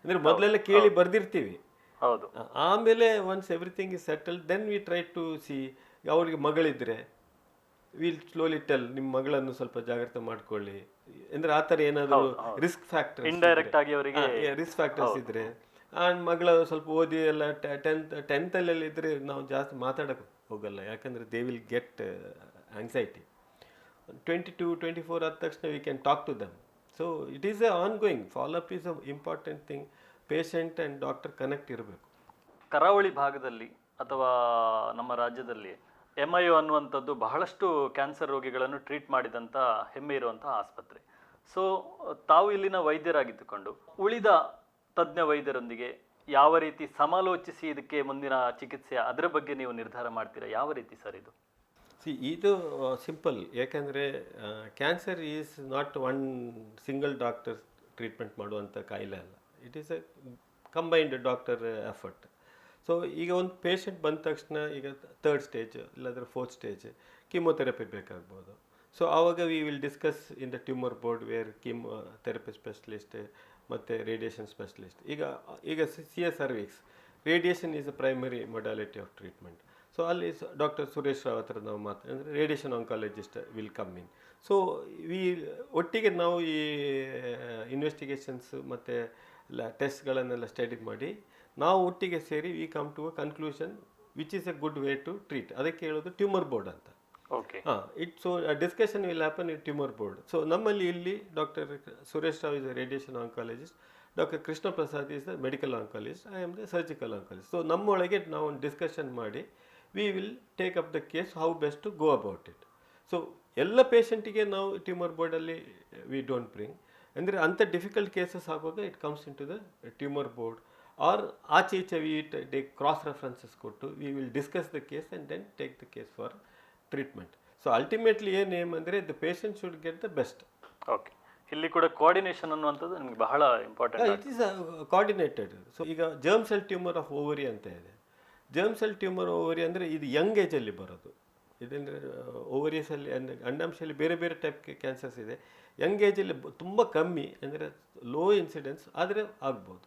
ಅಂದರೆ ಮೊದಲೆಲ್ಲ ಕೇಳಿ ಬರ್ದಿರ್ತೀವಿ. ಹೌದು. ಆಮೇಲೆ once everything is settle then we try to see. ಅವ್ರಿಗೆ ಮಗಳಿದ್ರೆ ವಿಲ್ ಸ್ಲೋಲಿ ಟೆಲ್, ನಿಮ್ಮ ಮಗಳನ್ನು ಸ್ವಲ್ಪ ಜಾಗ್ರತೆ ಮಾಡ್ಕೊಳ್ಳಿ, ಅಂದರೆ ಆ ಥರ ಏನಾದರೂ ರಿಸ್ಕ್ ಫ್ಯಾಕ್ಟರ್, ಇಂಡೈರೆಕ್ಟ್ ಆಗಿ ಅವರಿಗೆ ರಿಸ್ಕ್ ಫ್ಯಾಕ್ಟರ್ಸ್ ಇದ್ದರೆ. ಆ್ಯಂಡ್ ಮಗಳು ಸ್ವಲ್ಪ ಓದಿ ಎಲ್ಲ ಟೆಂತಲ್ಲಿ ಇದ್ದರೆ ನಾವು ಜಾಸ್ತಿ ಮಾತಾಡೋಕ್ಕೆ ಹೋಗಲ್ಲ, ಯಾಕಂದರೆ ದೇ ವಿಲ್ ಗೆಟ್ ಆಂಗ್ಸೈಟಿ. 22-24 ಆದ ತಕ್ಷಣ we can talk to them. So it is a ongoing follow up is a important thing. Patient and doctor connect ಇರಬೇಕು. ಕರಾವಳಿ ಭಾಗದಲ್ಲಿ ಅಥವಾ ನಮ್ಮ ರಾಜ್ಯದಲ್ಲಿ MIO ಅನ್ನುವಂಥದ್ದು ಬಹಳಷ್ಟು ಕ್ಯಾನ್ಸರ್ ರೋಗಿಗಳನ್ನು ಟ್ರೀಟ್ ಮಾಡಿದಂಥ ಹೆಮ್ಮೆ ಇರುವಂಥ ಆಸ್ಪತ್ರೆ. ಸೊ ತಾವು ಇಲ್ಲಿನ ವೈದ್ಯರಾಗಿದ್ದುಕೊಂಡು ಉಳಿದ ತಜ್ಞ ವೈದ್ಯರೊಂದಿಗೆ ಯಾವ ರೀತಿ ಸಮಾಲೋಚಿಸಿ ಇದಕ್ಕೆ ಮುಂದಿನ ಚಿಕಿತ್ಸೆ ಅದರ ಬಗ್ಗೆ ನೀವು ನಿರ್ಧಾರ ಮಾಡ್ತೀರಾ? ಯಾವ ರೀತಿ ಸರ್ ಇದು? ಇದು ಸಿಂಪಲ್. ಯಾಕಂದರೆ cancer is not one single doctor treatment ಮಾಡುವಂಥ ಕಾಯಿಲೆ ಅಲ್ಲ. It is A combined doctor effort. So ಈಗ ಒಂದು ಪೇಷಂಟ್ ಬಂದ ತಕ್ಷಣ ಈಗ 3rd ಸ್ಟೇಜ್ ಇಲ್ಲಾಂದರೆ 4th ಸ್ಟೇಜ್ ಕೀಮೊಥೆರಪಿ ಬೇಕಾಗ್ಬೋದು. ಸೊ ಆವಾಗ we will discuss in the tumour board where chemotherapy specialist ಮತ್ತು ರೇಡಿಯೇಷನ್ ಸ್ಪೆಷಲಿಸ್ಟ್. ಈಗ CS cervix radiation is a primary modality of treatment. So ಅಲ್ಲಿ ಡಾಕ್ಟರ್ ಸುರೇಶ್ ರಾವ್ ಹತ್ರ ನಾವು ಅಂದರೆ radiation oncologist will come in. So ಒಟ್ಟಿಗೆ ನಾವು ಈ ಇನ್ವೆಸ್ಟಿಗೇಷನ್ಸ್ ಮತ್ತು ಟೆಸ್ಟ್ಗಳನ್ನೆಲ್ಲ ಸ್ಟಡಿ ಮಾಡಿ ನಾವು ಒಟ್ಟಿಗೆ ಸೇರಿ we come to a conclusion which is a good way to treat. ಅದಕ್ಕೆ ಹೇಳೋದು ಟ್ಯೂಮರ್ ಬೋರ್ಡ್ ಅಂತ. Okay. So discussion will happen in tumour board. So ನಮ್ಮಲ್ಲಿ ಇಲ್ಲಿ doctor Suresh Rao is a radiation oncologist, doctor Krishna Prasad is the medical oncologist, I am the surgical oncologist. So ನಮ್ಮೊಳಗೆ ನಾವು ಒಂದು discussion ಮಾಡಿ we will take up the case how best to go about it. So ಎಲ್ಲ ಪೇಷಂಟಿಗೆ ನಾವು tumour ಬೋರ್ಡಲ್ಲಿ we don't bring. ಅಂದರೆ ಅಂಥ ಡಿಫಿಕಲ್ಟ್ ಕೇಸಸ್ ಆಗುವಾಗ it comes into the tumour board or ಆಚೆ ಈಚೆ ವಿ ಟೇಕ್ ಕ್ರಾಸ್ ರೆಫರೆನ್ಸಸ್ ಕೊಟ್ಟು we will discuss the case and then take the case for treatment. So ultimately ಏನು aim ಅಂದರೆ the patient should get the best. Okay. ಇಲ್ಲಿ ಕೂಡ coordination ಅನ್ನುವಂಥದ್ದು ನಿಮಗೆ ಬಹಳ important. It is coordinated. So ಈಗ germ cell tumour of ovary ಅಂತ ಇದೆ. ಜರ್ಮ್ ಸೆಲ್ ಟ್ಯೂಮರ್ ಓವರಿ ಅಂದರೆ ಇದು ಯಂಗ್ ಏಜಲ್ಲಿ ಬರೋದು. ಇದಂದರೆ ಓವರೀಸಲ್ಲಿ ಅಂದರೆ ಅಂಡಾಂಶದಲ್ಲಿ ಬೇರೆ ಬೇರೆ ಟೈಪ್ ಕ್ಯಾನ್ಸರ್ಸ್ ಇದೆ. ಯಂಗ್ ಏಜಲ್ಲಿ ತುಂಬ ಕಮ್ಮಿ ಅಂದರೆ ಲೋ ಇನ್ಸಿಡೆನ್ಸ್ ಆದರೆ ಆಗ್ಬೋದು.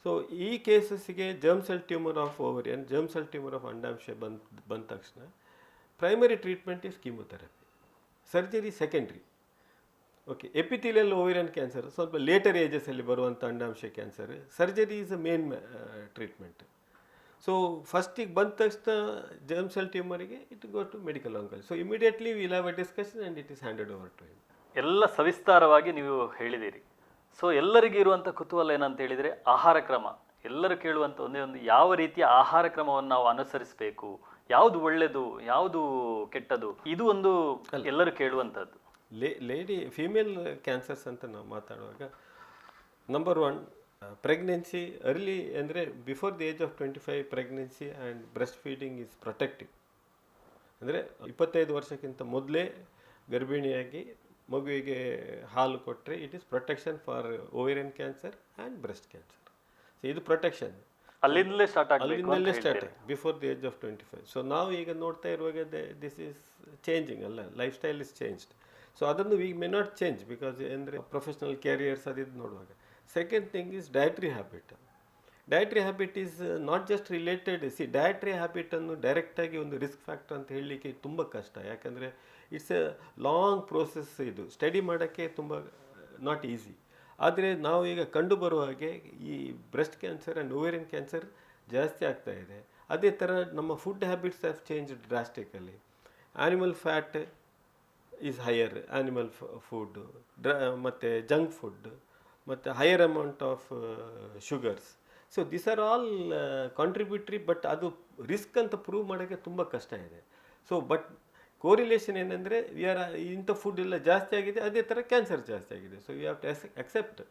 ಸೊ ಈ ಕೇಸಸ್ಸಿಗೆ germ cell tumour of ovarian, germ cell tumour of ಅಂಡಾಂಶ ಬಂದ ತಕ್ಷಣ primary treatment is chemotherapy, surgery secondary. Okay. Epithelial ovarian cancer ಸ್ವಲ್ಪ ಲೇಟರ್ ಏಜಸಲ್ಲಿ ಬರುವಂಥ ಅಂಡಾಂಶ cancer, surgery is a main treatment. So ಫಸ್ಟಿಗೆ ಬಂದ ತಕ್ಷಣ ಜರ್ಮ್ ಸೆಲ್ ಟ್ಯೂಮರಿಗೆ it go to medical oncology. So immediately will have a discussion and it is handed over to him. ಎಲ್ಲ ಸವಿಸ್ತಾರವಾಗಿ ನೀವು ಹೇಳಿದ್ದೀರಿ. ಸೊ ಎಲ್ಲರಿಗೂ ಇರುವಂಥ ಕುತೂಹಲ ಏನಂತ ಹೇಳಿದರೆ ಆಹಾರ ಕ್ರಮ. ಎಲ್ಲರೂ ಕೇಳುವಂಥ ಒಂದೇ ಒಂದು, ಯಾವ ರೀತಿಯ ಆಹಾರ ಕ್ರಮವನ್ನು ನಾವು ಅನುಸರಿಸಬೇಕು, ಯಾವುದು ಒಳ್ಳೆಯದು ಯಾವುದು ಕೆಟ್ಟದು, ಇದು ಒಂದು ಎಲ್ಲರೂ ಕೇಳುವಂಥದ್ದು. ಫೀಮೇಲ್ ಕ್ಯಾನ್ಸರ್ಸ್ ಅಂತ ನಾವು ಮಾತಾಡುವಾಗ ನಂಬರ್ 1 ಪ್ರೆಗ್ನೆನ್ಸಿ ಅರ್ಲಿ ಅಂದರೆ before the age of 25 pregnancy and breastfeeding is protective. ಅಂದರೆ 25 ವರ್ಷಕ್ಕಿಂತ ಮೊದಲೇ ಗರ್ಭಿಣಿಯಾಗಿ ಮಗುವಿಗೆ ಹಾಲು ಕೊಟ್ಟರೆ it is protection for ovarian cancer and breast cancer. So ಇದು ಪ್ರೊಟೆಕ್ಷನ್ ಅಲ್ಲಿಂದಲೇ start before the age of 25. So ನಾವು ಈಗ ನೋಡ್ತಾ ಇರುವಾಗ ದಿಸ್ ಈಸ್ ಚೇಂಜಿಂಗ್ ಅಲ್ಲ, lifestyle is changed. So ಅದನ್ನು we may not change because ಅಂದರೆ ಪ್ರೊಫೆಷ್ನಲ್ ಕ್ಯಾರಿಯರ್ಸ್ ಅದಿದ್ದು ನೋಡುವಾಗ. Second thing is dietary habit. Dietary habit is not just related. Dietary ಹ್ಯಾಬಿಟನ್ನು ಡೈರೆಕ್ಟಾಗಿ ಒಂದು ರಿಸ್ಕ್ ಫ್ಯಾಕ್ಟರ್ ಅಂತ ಹೇಳಲಿಕ್ಕೆ ತುಂಬ ಕಷ್ಟ. ಯಾಕಂದರೆ ಇಟ್ಸ್ ಎ ಲಾಂಗ್ ಪ್ರೋಸೆಸ್. ಇದು ಸ್ಟಡಿ ಮಾಡೋಕ್ಕೆ ತುಂಬ ನಾಟ್ ಈಸಿ. ಆದರೆ ನಾವು ಈಗ ಕಂಡು ಬರುವ ಹಾಗೆ ಈ breast cancer and ovarian cancer ಜಾಸ್ತಿ ಆಗ್ತಾ ಇದೆ. ಅದೇ ಥರ ನಮ್ಮ food habits have changed drastically. Animal fat is higher, animal food ಮತ್ತು ಜಂಕ್ ಫುಡ್ ಮತ್ತು higher amount of sugars. So this are all contributory. But ಅದು ರಿಸ್ಕ್ ಅಂತ ಪ್ರೂವ್ ಮಾಡೋಕ್ಕೆ ತುಂಬ ಕಷ್ಟ ಇದೆ. ಸೊ ಬಟ್ ಕೋರಿಲೇಷನ್ ಏನಂದರೆ ಇಂಥ ಫುಡ್ ಎಲ್ಲ ಜಾಸ್ತಿ ಆಗಿದೆ, ಅದೇ ಥರ ಕ್ಯಾನ್ಸರ್ ಜಾಸ್ತಿ ಆಗಿದೆ. So you have to accept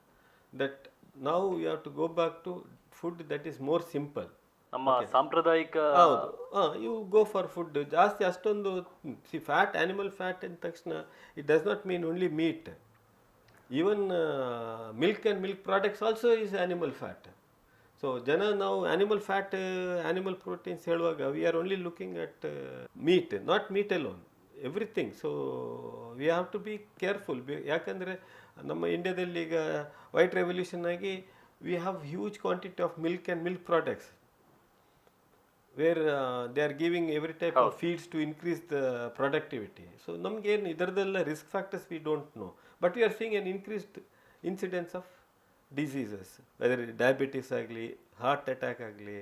that ನಾವು you have to go back to food that is more simple. ನಮ್ಮ ಸಾಂಪ್ರದಾಯಿಕ ಹೌದು. ಯು ಗೋ ಫಾರ್ ಫುಡ್ ಜಾಸ್ತಿ ಅಷ್ಟೊಂದು ಫ್ಯಾಟ್, ಆ್ಯನಿಮಲ್ ಫ್ಯಾಟ್ ಅಂದ ತಕ್ಷಣ it does not mean only meat. Even milk and milk products also is animal fat. So ಜನ ನಾವು animal fat, animal proteins ಹೇಳುವಾಗ we are only looking at meat, not meat alone, everything. So we have to be careful. ಯಾಕಂದರೆ ನಮ್ಮ ಇಂಡಿಯಾದಲ್ಲಿ ಈಗ white revolution ಆಗಿ we have huge quantity of milk and milk products where they are giving every type of feeds to increase the productivity. So ನಮಗೇನು ಇದರದೆಲ್ಲ risk factors we don't know, but we are seeing an increased incidence of diseases, whether diabetes ಆಗಲಿ, heart attack ಆಗಲಿ,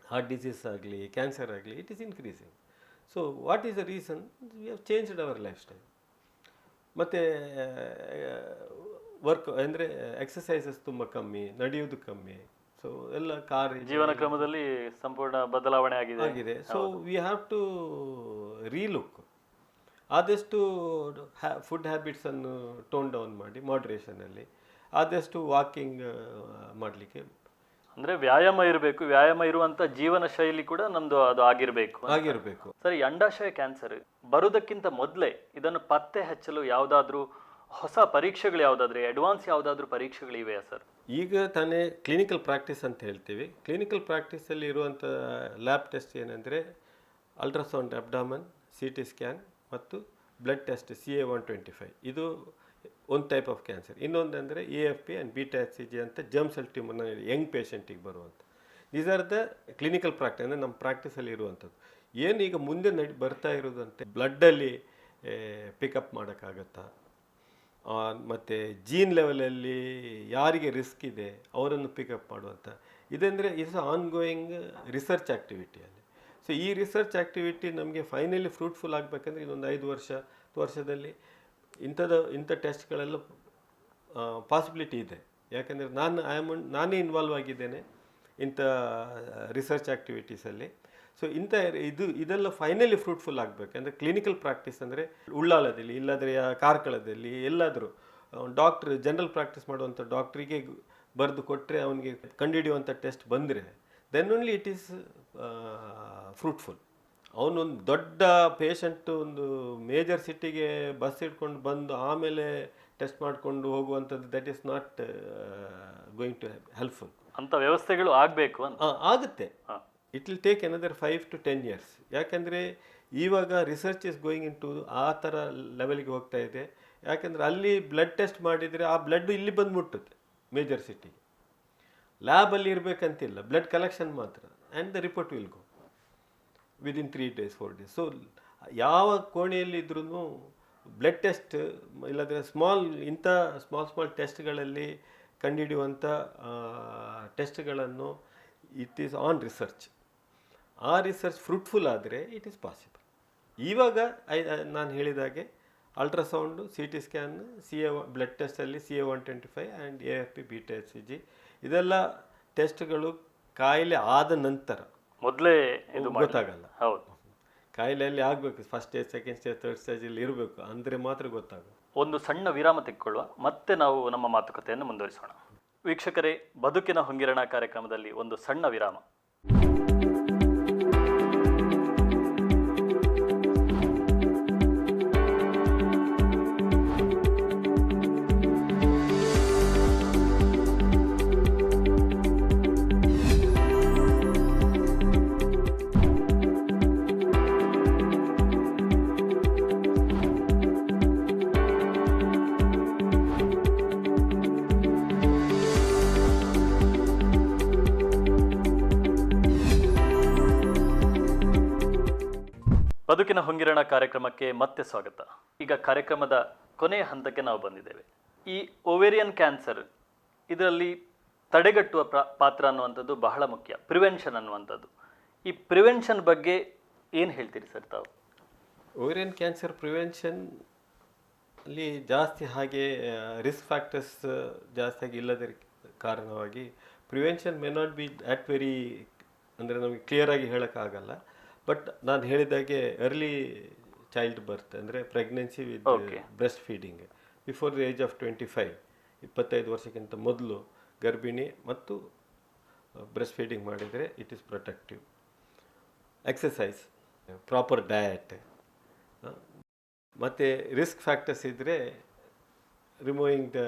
heart disease ಆಗಲಿ, cancer ಆಗಲಿ, it is increasing. So what is the reason? We have changed our lifestyle. ಮತ್ತು work ಅಂದರೆ exercises ತುಂಬ ಕಮ್ಮಿ, ನಡೆಯೋದು ಕಮ್ಮಿ. ಸೊ ಎಲ್ಲ ಕಾರ್ ಜೀವನ ಕ್ರಮದಲ್ಲಿ ಸಂಪೂರ್ಣ ಬದಲಾವಣೆ ಆಗಿದೆ. ಆಗಿದೆ. So we have to relook. ಆದಷ್ಟು ಫುಡ್ ಹ್ಯಾಬಿಟ್ಸನ್ನು ಟೋನ್ ಡೌನ್ ಮಾಡಿ ಮಾಡ್ರೇಷನಲ್ಲಿ, ಆದಷ್ಟು ವಾಕಿಂಗ್ ಮಾಡಲಿಕ್ಕೆ. ಅಂದ್ರೆ ವ್ಯಾಯಾಮ ಇರಬೇಕು, ವ್ಯಾಯಾಮ ಇರುವಂತ ಜೀವನ ಶೈಲಿ ಕೂಡ ನಮ್ದು ಅದು ಆಗಿರ್ಬೇಕು. ಸರಿ, ಅಂಡಾಶಯ ಕ್ಯಾನ್ಸರ್ ಬರುವುದಕ್ಕಿಂತ ಮೊದಲೇ ಇದನ್ನು ಪತ್ತೆ ಹಚ್ಚಲು ಯಾವುದಾದ್ರೂ ಹೊಸ ಪರೀಕ್ಷೆಗಳು ಯಾವುದಾದ್ರೂ ಅಡ್ವಾನ್ಸ್ ಯಾವುದಾದ್ರೂ ಪರೀಕ್ಷೆಗಳಿವೆಯಾ ಸರ್? ಈಗ ತಾನೇ ಕ್ಲಿನಿಕಲ್ ಪ್ರಾಕ್ಟೀಸ್ ಅಂತ ಹೇಳ್ತೀವಿ. ಕ್ಲಿನಿಕಲ್ ಪ್ರಾಕ್ಟೀಸಲ್ಲಿ ಇರುವಂಥ ಲ್ಯಾಬ್ ಟೆಸ್ಟ್ ಏನಂದರೆ ಅಲ್ಟ್ರಾಸೌಂಡ್ ಅಬ್ಡಾಮನ್, CT ಸ್ಕ್ಯಾನ್ ಮತ್ತು ಬ್ಲಡ್ ಟೆಸ್ಟ್ CA-125. ಇದು ಒಂದು ಟೈಪ್ ಆಫ್ ಕ್ಯಾನ್ಸರ್. ಇನ್ನೊಂದಂದರೆ AFP ಆ್ಯಂಡ್ beta-HCG ಅಂತ ಜರ್ಮ್ ಸೆಲ್ ಟ್ಯೂಮರ್ನ ಯಂಗ್ ಪೇಷಂಟಿಗೆ ಬರುವಂಥ. These are the clinical practice, ಅಂದರೆ ನಮ್ಮ ಪ್ರಾಕ್ಟೀಸಲ್ಲಿ ಇರುವಂಥದ್ದು. ಏನು ಈಗ ಮುಂದೆ ಬರ್ತಾ ಇರೋದಂತೆ ಬ್ಲಡ್ಡಲ್ಲಿ ಪಿಕಪ್ ಮಾಡೋಕ್ಕಾಗತ್ತಾ, ಮತ್ತು ಜೀನ್ ಲೆವೆಲಲ್ಲಿ ಯಾರಿಗೆ ರಿಸ್ಕ್ ಇದೆ ಅವರನ್ನು ಪಿಕಪ್ ಮಾಡುವಂಥ ಇದಂದರೆ ಇಟ್ಸ್ ಆನ್ಗೋಯಿಂಗ್ ರಿಸರ್ಚ್ ಆ್ಯಕ್ಟಿವಿಟಿಯಲ್ಲಿ. ಸೊ ಈ ರಿಸರ್ಚ್ ಆ್ಯಕ್ಟಿವಿಟಿ ನಮಗೆ ಫೈನಲಿ ಫ್ರೂಟ್ಫುಲ್ ಆಗಬೇಕಂದ್ರೆ ಇನ್ನೊಂದು 5 ವರ್ಷದಲ್ಲಿ ಇಂಥ ಟೆಸ್ಟ್ಗಳೆಲ್ಲ ಪಾಸಿಬಿಲಿಟಿ ಇದೆ. ಯಾಕೆಂದರೆ ನಾನೇ ಇನ್ವಾಲ್ವ್ ಆಗಿದ್ದೇನೆ ಇಂಥ ರಿಸರ್ಚ್ ಆ್ಯಕ್ಟಿವಿಟೀಸಲ್ಲಿ. ಸೊ ಇದೆಲ್ಲ ಫೈನಲಿ ಫ್ರೂಟ್ಫುಲ್ ಆಗಬೇಕು. ಅಂದರೆ ಕ್ಲಿನಿಕಲ್ ಪ್ರಾಕ್ಟೀಸ್ ಅಂದರೆ ಉಳ್ಳಾಲದಲ್ಲಿ, ಇಲ್ಲಾದರೆ ಕಾರ್ಕಳದಲ್ಲಿ, ಎಲ್ಲಾದರೂ ಡಾಕ್ಟ್ರ್ ಜನರಲ್ ಪ್ರಾಕ್ಟೀಸ್ ಮಾಡುವಂಥ ಡಾಕ್ಟ್ರಿಗೆ ಬರೆದು ಕೊಟ್ಟರೆ ಅವನಿಗೆ ಕಂಡುಹಿಡಿಯುವಂಥ ಟೆಸ್ಟ್ ಬಂದರೆ then only it is fruitful. ಅವನೊಂದು ದೊಡ್ಡ ಪೇಷಂಟು ಒಂದು ಮೇಜರ್ ಸಿಟಿಗೆ ಬಸ್ ಇಟ್ಕೊಂಡು ಬಂದು ಆಮೇಲೆ ಟೆಸ್ಟ್ ಮಾಡಿಕೊಂಡು ಹೋಗುವಂಥದ್ದು that is not going to helpful. ಅಂಥ ವ್ಯವಸ್ಥೆಗಳು ಆಗಬೇಕು ಅಂತ ಆಗುತ್ತೆ. It will take another 5 to 10 years. ಯಾಕೆಂದರೆ ಇವಾಗ research is going into ಆ ಥರ ಲೆವೆಲ್ಗೆ ಹೋಗ್ತಾ ಇದೆ. ಯಾಕೆಂದರೆ ಅಲ್ಲಿ ಬ್ಲಡ್ ಟೆಸ್ಟ್ ಮಾಡಿದರೆ ಆ ಬ್ಲಡ್ ಇಲ್ಲಿ ಬಂದು ಮುಟ್ಟುತ್ತೆ ಮೇಜರ್ ಸಿಟಿಗೆ. ಲ್ಯಾಬಲ್ಲಿ ಇರಬೇಕಂತಿಲ್ಲ, ಬ್ಲಡ್ ಕಲೆಕ್ಷನ್ ಮಾತ್ರ, and the report will go within 3 days 4 days. So ಯಾವ ಕೋಣೆಯಲ್ಲಿದ್ರೂ ಬ್ಲಡ್ ಟೆಸ್ಟ್ ಇಲ್ಲದ್ರೆ ಇಂಥ ಸ್ಮಾಲ್ ಟೆಸ್ಟ್ಗಳಲ್ಲಿ ಕಂಡುಹಿಡಿಯುವಂಥ ಟೆಸ್ಟ್ಗಳನ್ನು ಇಟ್ ಈಸ್ ಆನ್ ರಿಸರ್ಚ್. ಆ ರಿಸರ್ಚ್ ಫ್ರೂಟ್ಫುಲ್ ಆದರೆ ಇಟ್ ಈಸ್ ಪಾಸಿಬಲ್. ಇವಾಗ ನಾನು ಹೇಳಿದಾಗೆ ಅಲ್ಟ್ರಾಸೌಂಡು, CT ಸ್ಕ್ಯಾನ್, ಬ್ಲಡ್ ಟೆಸ್ಟಲ್ಲಿ CA-125 ಆ್ಯಂಡ್ AFP beta-HCG ಇದೆಲ್ಲ ಟೆಸ್ಟ್ಗಳು ಕಾಯಿಲೆ ಆದ ನಂತರ, ಮೊದಲೇ ಗೊತ್ತಾಗಲ್ಲ. ಹೌದು, ಕಾಯಿಲೆಯಲ್ಲಿ ಆಗಬೇಕು, first stage, second stage, third ಸ್ಟೇಜಲ್ಲಿ ಇರಬೇಕು, ಅಂದರೆ ಮಾತ್ರ ಗೊತ್ತಾಗುತ್ತೆ. ಒಂದು ಸಣ್ಣ ವಿರಾಮ ತೆಗೆದುಕೊಳ್ಳುವ, ಮತ್ತೆ ನಾವು ನಮ್ಮ ಮಾತುಕತೆಯನ್ನು ಮುಂದುವರಿಸೋಣ. ವೀಕ್ಷಕರೇ, ಬದುಕಿನ ಹೊಂಗಿರಣ ಕಾರ್ಯಕ್ರಮದಲ್ಲಿ ಒಂದು ಸಣ್ಣ ವಿರಾಮ. ಬದುಕಿನ ಹೊಂಗಿರಣ ಕಾರ್ಯಕ್ರಮಕ್ಕೆ ಮತ್ತೆ ಸ್ವಾಗತ. ಈಗ ಕಾರ್ಯಕ್ರಮದ ಕೊನೆಯ ಹಂತಕ್ಕೆ ನಾವು ಬಂದಿದ್ದೇವೆ. ಈ ಓವೇರಿಯನ್ ಕ್ಯಾನ್ಸರ್, ಇದರಲ್ಲಿ ತಡೆಗಟ್ಟುವ ಪಾತ್ರ ಅನ್ನುವಂಥದ್ದು ಬಹಳ ಮುಖ್ಯ, ಪ್ರಿವೆನ್ಷನ್ ಅನ್ನುವಂಥದ್ದು. ಈ ಪ್ರಿವೆನ್ಷನ್ ಬಗ್ಗೆ ಏನು ಹೇಳ್ತೀರಿ ಸರ್ ತಾವು? ಓವೇರಿಯನ್ ಕ್ಯಾನ್ಸರ್ ಪ್ರಿವೆನ್ಷನ್ ಅಲ್ಲಿ ಜಾಸ್ತಿ ಹಾಗೆ ರಿಸ್ಕ್ ಫ್ಯಾಕ್ಟರ್ಸ್ ಜಾಸ್ತಿಯಾಗಿ ಇಲ್ಲದ ಕಾರಣವಾಗಿ prevention may not be at very, ಅಂದರೆ ನಮಗೆ ಕ್ಲಿಯರಾಗಿ ಹೇಳೋಕ್ಕಾಗಲ್ಲ. ಬಟ್ ನಾನು ಹೇಳಿದಾಗೆ ಅರ್ಲಿ ಚೈಲ್ಡ್ ಬರ್ತ್ ಅಂದರೆ pregnancy with breast feeding before the age of 25 ವರ್ಷಕ್ಕಿಂತ ಮೊದಲು ಗರ್ಭಿಣಿ ಮತ್ತು ಬ್ರೆಸ್ಟ್ ಫೀಡಿಂಗ್ ಮಾಡಿದರೆ it is protective. Exercise, proper diet, ಮತ್ತು ರಿಸ್ಕ್ ಫ್ಯಾಕ್ಟರ್ಸ್ ಇದ್ದರೆ removing the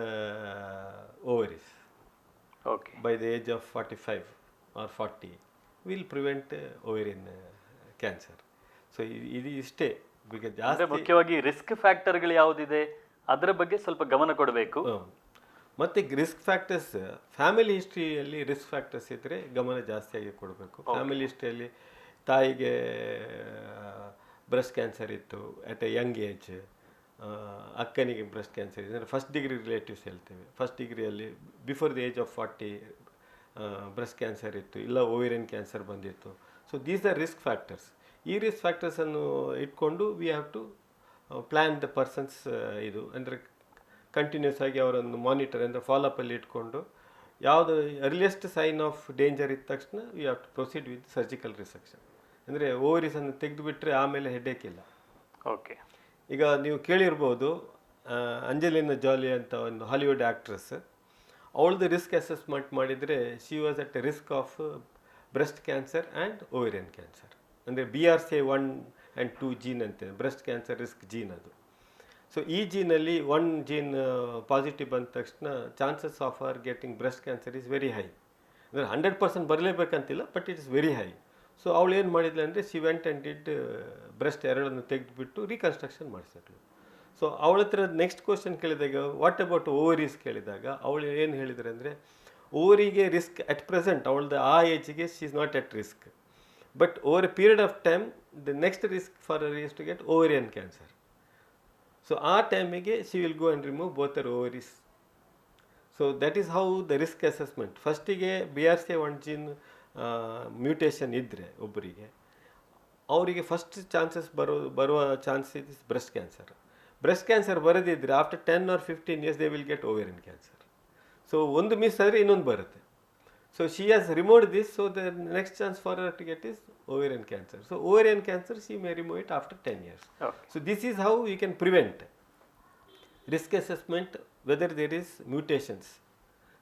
ovaries by the age of 45 or 40 will prevent ovarian cancer. So ಇದು ಇಷ್ಟೇ. ಜಾಸ್ತಿ ಮುಖ್ಯವಾಗಿ ರಿಸ್ಕ್ ಫ್ಯಾಕ್ಟರ್ಗಳು ಯಾವುದಿದೆ ಅದರ ಬಗ್ಗೆ ಸ್ವಲ್ಪ ಗಮನ ಕೊಡಬೇಕು. ಮತ್ತು ರಿಸ್ಕ್ ಫ್ಯಾಕ್ಟರ್ಸ್, ಫ್ಯಾಮಿಲಿ ಹಿಸ್ಟ್ರಿಯಲ್ಲಿ ರಿಸ್ಕ್ ಫ್ಯಾಕ್ಟರ್ಸ್ ಇದ್ದರೆ ಗಮನ ಜಾಸ್ತಿಯಾಗಿ ಕೊಡಬೇಕು. ಫ್ಯಾಮಿಲಿ ಹಿಸ್ಟ್ರಿಯಲ್ಲಿ ತಾಯಿಗೆ ಬ್ರೆಸ್ಟ್ ಕ್ಯಾನ್ಸರ್ ಇತ್ತು ಅಟ್ ಎ ಯಂಗ್ ಏಜ್, ಅಕ್ಕನಿಗೆ ಬ್ರೆಸ್ಟ್ ಕ್ಯಾನ್ಸರ್ ಇದೆ ಅಂದರೆ ಫಸ್ಟ್ ಡಿಗ್ರಿ ರಿಲೇಟಿವ್ಸ್ ಹೇಳ್ತೇವೆ. ಫಸ್ಟ್ ಡಿಗ್ರಿಯಲ್ಲಿ before the age of 40 breast cancer ಇತ್ತು, ಇಲ್ಲ ಓವೇರಿಯನ್ ಕ್ಯಾನ್ಸರ್ ಬಂದಿತ್ತು. So these are risk factors. ಈ ರಿಸ್ಕ್ ಫ್ಯಾಕ್ಟರ್ಸನ್ನು ಇಟ್ಕೊಂಡು we have to plan the persons ಇದು ಅಂದರೆ ಕಂಟಿನ್ಯೂಸ್ ಆಗಿ ಅವರನ್ನು ಮಾನಿಟರ್ ಅಂದರೆ ಫಾಲೋಅಪಲ್ಲಿ ಇಟ್ಕೊಂಡು ಯಾವುದು ಅರ್ಲಿಯೆಸ್ಟ್ ಸೈನ್ ಆಫ್ ಡೇಂಜರ್ ಇದ್ದ ತಕ್ಷಣ you have to proceed with surgical resection. ಅಂದರೆ ಓವರೀಸನ್ನು ತೆಗೆದುಬಿಟ್ರೆ ಆಮೇಲೆ ಹೆಡ್ಏಕ್ ಇಲ್ಲ. ಓಕೆ. ಈಗ ನೀವು ಕೇಳಿರ್ಬೋದು ಅಂಜಲಿನಾ ಜಾಲಿ ಅಂತ ಒಂದು ಹಾಲಿವುಡ್ ಆ್ಯಕ್ಟ್ರೆಸ್, ಅವಳದು ರಿಸ್ಕ್ ಅಸೆಸ್ಮೆಂಟ್ ಮಾಡಿದರೆ she was at risk of breast cancer and ovarian cancer. ಅಂದರೆ BRCA1 and 2 ಜೀನ್ ಅಂತೆ, ಬ್ರೆಸ್ಟ್ ಕ್ಯಾನ್ಸರ್ ರಿಸ್ಕ್ ಜೀನ್ ಅದು. ಸೊ ಈ ಜೀನಲ್ಲಿ 1 ಜೀನ್ ಪಾಸಿಟಿವ್ ಬಂದ ತಕ್ಷಣ chances of or getting breast cancer is very high. ಅಂದರೆ 100% ಬರಲೇಬೇಕಂತಿಲ್ಲ, but it is very high. So ಅವಳು ಏನು ಮಾಡಿದ್ಲು ಅಂದರೆ she went and did breast ಎರಡನ್ನು ತೆಗೆದುಬಿಟ್ಟು ರೀಕನ್ಸ್ಟ್ರಕ್ಷನ್ ಮಾಡಿಸಿದ್ಳು. ಸೊ ಅವಳ ಹತ್ರ ನೆಕ್ಸ್ಟ್ ಕ್ವಶನ್ ಕೇಳಿದಾಗ ವಾಟ್ ಅಬೌಟ್ ಓವರೀಸ್ ಕೇಳಿದಾಗ ಅವಳು ಏನು ಹೇಳಿದರೆ ಅಂದರೆ ಓವರಿಗೆ ರಿಸ್ಕ್ ಅಟ್ ಪ್ರೆಸೆಂಟ್ ಅವಳದು ಆ ಏಜಿಗೆ she is not at risk, but over a period of time the next risk for her is to get ovarian cancer. So ಆ ಟೈಮಿಗೆ she will go and remove both her ovaries. So that is how the risk assessment. ಫಸ್ಟಿಗೆ BRCA1 gene mutation ಇದ್ದರೆ ಒಬ್ಬರಿಗೆ, ಅವರಿಗೆ first chances ಬರುವ chance is breast cancer. Breast cancer ಬರದಿದ್ದರೆ after 10 or 15 years they will get ovarian cancer. So ಒಂದು miss ಆದರೆ ಇನ್ನೊಂದು ಬರುತ್ತೆ. So she has removed this, so the next chance for her to get is ovarian cancer. So ovarian cancer she may remove it after 10 years. Okay. So this is how you can prevent. Risk assessment whether there is mutations.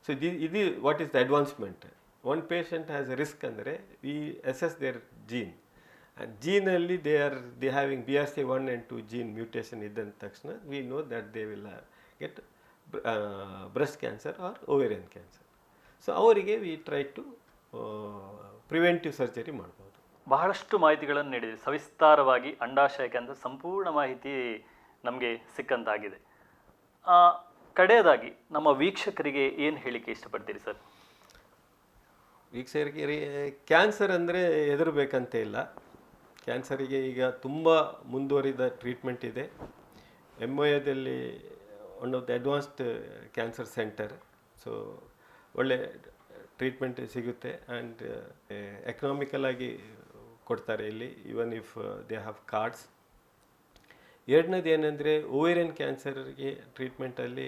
So this is what is the advancement. One patient has a risk andre we assess their gene, and gene alli they having BRCA1 and 2 gene mutation idan takshana we know that they will get breast cancer or ovarian cancer. So avarige we try to preventive surgery ಮಾಡಬಹುದು. ಬಹಳಷ್ಟು ಮಾಹಿತಿಗಳನ್ನು ನೀಡಿದೆ. ಸವಿಸ್ತಾರವಾಗಿ ಅಂಡಾಶಯ cancer ಸಂಪೂರ್ಣ ಮಾಹಿತಿ ನಮಗೆ ಸಿಕ್ಕಂತಾಗಿದೆ. ಕಡೆಯದಾಗಿ ನಮ್ಮ ವೀಕ್ಷಕರಿಗೆ ಏನು ಹೇಳಿಕೆ ಇಷ್ಟಪಡ್ತೀರಿ ಸರ್? ವೀಕ್ಷಕರಿಗೆ ಕ್ಯಾನ್ಸರ್ ಅಂದರೆ ಹೆದರಬೇಕಂತ ಇಲ್ಲ. ಕ್ಯಾನ್ಸರಿಗೆ ಈಗ ತುಂಬ ಮುಂದುವರಿದ ಟ್ರೀಟ್ಮೆಂಟ್ ಇದೆ. MOAದಲ್ಲಿ one of the advanced cancer centre. So ಒಳ್ಳೆ ಟ್ರೀಟ್ಮೆಂಟ್ ಸಿಗುತ್ತೆ ಆ್ಯಂಡ್ ಎಕನಾಮಿಕಲ್ ಆಗಿ ಕೊಡ್ತಾರೆ ಇಲ್ಲಿ, even if they have cards. ಎರಡನೇದು ಏನಂದರೆ ಓವೇರಿಯನ್ ಕ್ಯಾನ್ಸರ್ಗೆ ಟ್ರೀಟ್ಮೆಂಟಲ್ಲಿ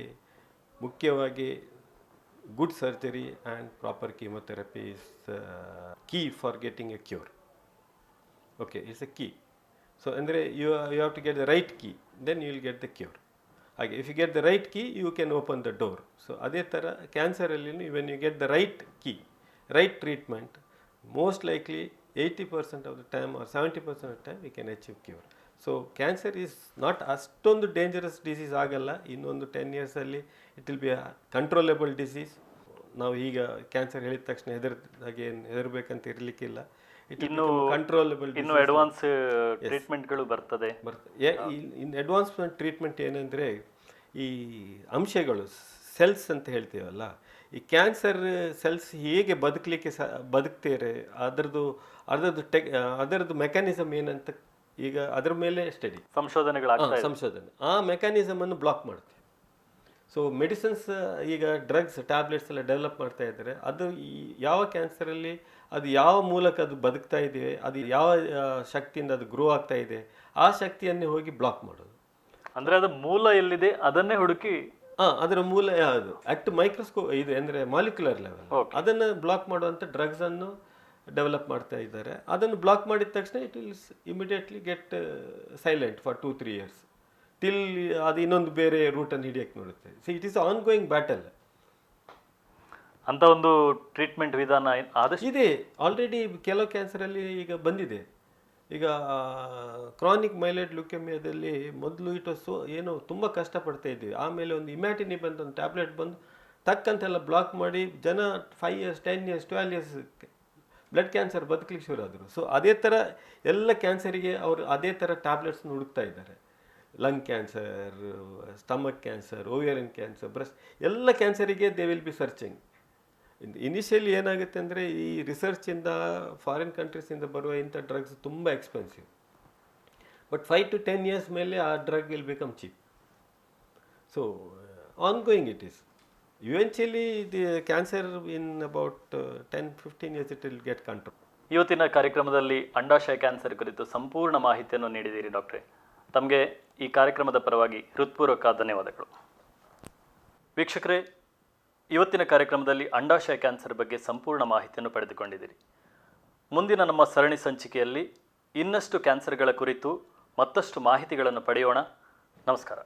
ಮುಖ್ಯವಾಗಿ good surgery and proper chemotherapy is key for getting a cure. Okay, it's a key. So ಅಂದರೆ you have to get the right key, then you will get the cure. ಹಾಗೆ if you get the right key you can open the door. So ಅದೇ ಥರ ಕ್ಯಾನ್ಸರಲ್ಲಿ when you get the right key, right treatment, most likely 80% of the time or 70% of the time we can achieve cure. So cancer is not ಅಷ್ಟೊಂದು dangerous disease ಆಗಲ್ಲ. ಇನ್ನೊಂದು 10 years ಅಲ್ಲಿ it will be a controllable disease. ನಾವು ಈಗ cancer ಹೇಳಿದ ತಕ್ಷಣ ಹೆದರ್ಬೇಕಂತ ಇರಲಿಕ್ಕಿಲ್ಲ. ಇನ್ನು ಕಂಟ್ರೋಲೆಬಲ್, ಇನ್ನು ಅಡ್ವಾನ್ಸ್ ಟ್ರೀಟ್ಮೆಂಟ್ಗಳು ಬರ್ತದೆ. ಇನ್ ಅಡ್ವಾನ್ಸ್ಮೆಂಟ್ ಟ್ರೀಟ್ಮೆಂಟ್ ಏನಂದರೆ ಈ ಅಂಶಗಳು ಸೆಲ್ಸ್ ಅಂತ ಹೇಳ್ತೀವಲ್ಲ, ಈ ಕ್ಯಾನ್ಸರ್ ಸೆಲ್ಸ್ ಹೇಗೆ ಬದುಕ್ತಾರೆ ಅದರದ್ದು ಮೆಕ್ಯಾನಿಸಮ್ ಏನಂತ ಈಗ ಅದರ ಮೇಲೆ ಸ್ಟಡಿ ಸಂಶೋಧನೆ ಆ ಮೆಕ್ಯಾನಿಸಮನ್ನು ಬ್ಲಾಕ್ ಮಾಡ್ತೀವಿ. ಸೊ ಮೆಡಿಸಿನ್ಸ್ ಈಗ ಡ್ರಗ್ಸ್ ಟ್ಯಾಬ್ಲೆಟ್ಸ್ ಎಲ್ಲ ಡೆವಲಪ್ ಮಾಡ್ತಾ ಇದ್ದಾರೆ. ಅದು ಯಾವ ಕ್ಯಾನ್ಸರಲ್ಲಿ ಅದು ಯಾವ ಮೂಲಕ ಅದು ಬದುಕ್ತಾ ಇದೆ, ಅದು ಯಾವ ಶಕ್ತಿಯಿಂದ ಅದು ಗ್ರೋ ಆಗ್ತಾ ಇದೆ, ಆ ಶಕ್ತಿಯನ್ನೇ ಹೋಗಿ ಬ್ಲಾಕ್ ಮಾಡೋದು. ಅಂದರೆ ಅದು ಮೂಲ ಎಲ್ಲಿದೆ ಅದನ್ನೇ ಹುಡುಕಿ, ಅದರ ಮೂಲ ಯಾವುದು ಅಟ್ ಮೈಕ್ರೋಸ್ಕೋಪ್ ಇದು ಅಂದರೆ ಮಾಲಿಕ್ಯುಲರ್ ಲೆವೆಲ್, ಅದನ್ನು ಬ್ಲಾಕ್ ಮಾಡುವಂಥ ಡ್ರಗ್ಸನ್ನು ಡೆವಲಪ್ ಮಾಡ್ತಾ ಇದ್ದಾರೆ. ಅದನ್ನು ಬ್ಲಾಕ್ ಮಾಡಿದ ತಕ್ಷಣ it will immediately get silent for 2-3 years till ಅದು ಇನ್ನೊಂದು ಬೇರೆ ರೂಟನ್ನು ಹಿಡಿಯಕ್ಕೆ ನೋಡುತ್ತೆ. So it is ongoing battle. ಅಂತ ಒಂದು ಟ್ರೀಟ್ಮೆಂಟ್ ವಿಧಾನ ಆದಷ್ಟು ಇದೆ. ಆಲ್ರೆಡಿ ಕೆಲವು ಕ್ಯಾನ್ಸರಲ್ಲಿ ಈಗ ಬಂದಿದೆ. ಈಗ ಕ್ರಾನಿಕ್ ಮೈಲೈಡ್ ಲ್ಯೂಕೆಮಿಯಾದಲ್ಲಿ ಮೊದಲು ಇಟ್ ವಾಸ್ ಏನೋ ತುಂಬ ಕಷ್ಟಪಡ್ತಾ ಇದ್ವಿ. ಆಮೇಲೆ ಒಂದು ಇಮ್ಯಾಟಿನಿಬ್ ಅಂತ ಒಂದು ಟ್ಯಾಬ್ಲೆಟ್ ಬಂದು ತಕ್ಕಂತೆಲ್ಲ ಬ್ಲಾಕ್ ಮಾಡಿ ಜನ 5 years 10 years 12 years blood cancer ಬದುಕಲಿಕ್ಕೆ ಶುರು ಆದರು. ಸೊ ಅದೇ ಥರ ಎಲ್ಲ ಕ್ಯಾನ್ಸರಿಗೆ ಅವರು ಅದೇ ಥರ ಟ್ಯಾಬ್ಲೆಟ್ಸ್ನ ಹುಡುಕ್ತಾ ಇದ್ದಾರೆ. Lung cancer, stomach cancer, ovarian cancer, breast ಎಲ್ಲ ಕ್ಯಾನ್ಸರಿಗೆ they will be searching. Initially ಏನಾಗುತ್ತೆ ಅಂದರೆ ಈ ರಿಸರ್ಚಿಂದ ಫಾರಿನ್ ಕಂಟ್ರೀಸಿಂದ ಬರುವ ಇಂಥ ಡ್ರಗ್ಸ್ ತುಂಬ ಎಕ್ಸ್ಪೆನ್ಸಿವ್. ಬಟ್ 5 to 10 years ಮೇಲೆ ಆ drug will become cheap. So on going it is. Eventually the cancer in about 10-15 years it will get control. ಇವತ್ತಿನ ಕಾರ್ಯಕ್ರಮದಲ್ಲಿ ಅಂಡಾಶಯ ಕ್ಯಾನ್ಸರ್ ಕುರಿತು ಸಂಪೂರ್ಣ ಮಾಹಿತಿಯನ್ನು ನೀಡಿದ್ದೀರಿ ಡಾಕ್ಟ್ರೇ. ತಮಗೆ ಈ ಕಾರ್ಯಕ್ರಮದ ಪರವಾಗಿ ಹೃತ್ಪೂರ್ವಕ ಧನ್ಯವಾದಗಳು. ವೀಕ್ಷಕರೇ, ಇವತ್ತಿನ ಕಾರ್ಯಕ್ರಮದಲ್ಲಿ ಅಂಡಾಶಯ ಕ್ಯಾನ್ಸರ್ ಬಗ್ಗೆ ಸಂಪೂರ್ಣ ಮಾಹಿತಿಯನ್ನು ಪಡೆದುಕೊಂಡಿದ್ದೀರಿ. ಮುಂದಿನ ನಮ್ಮ ಸರಣಿ ಸಂಚಿಕೆಯಲ್ಲಿ ಇನ್ನಷ್ಟು ಕ್ಯಾನ್ಸರ್ಗಳ ಕುರಿತು ಮತ್ತಷ್ಟು ಮಾಹಿತಿಗಳನ್ನು ಪಡೆಯೋಣ. ನಮಸ್ಕಾರ.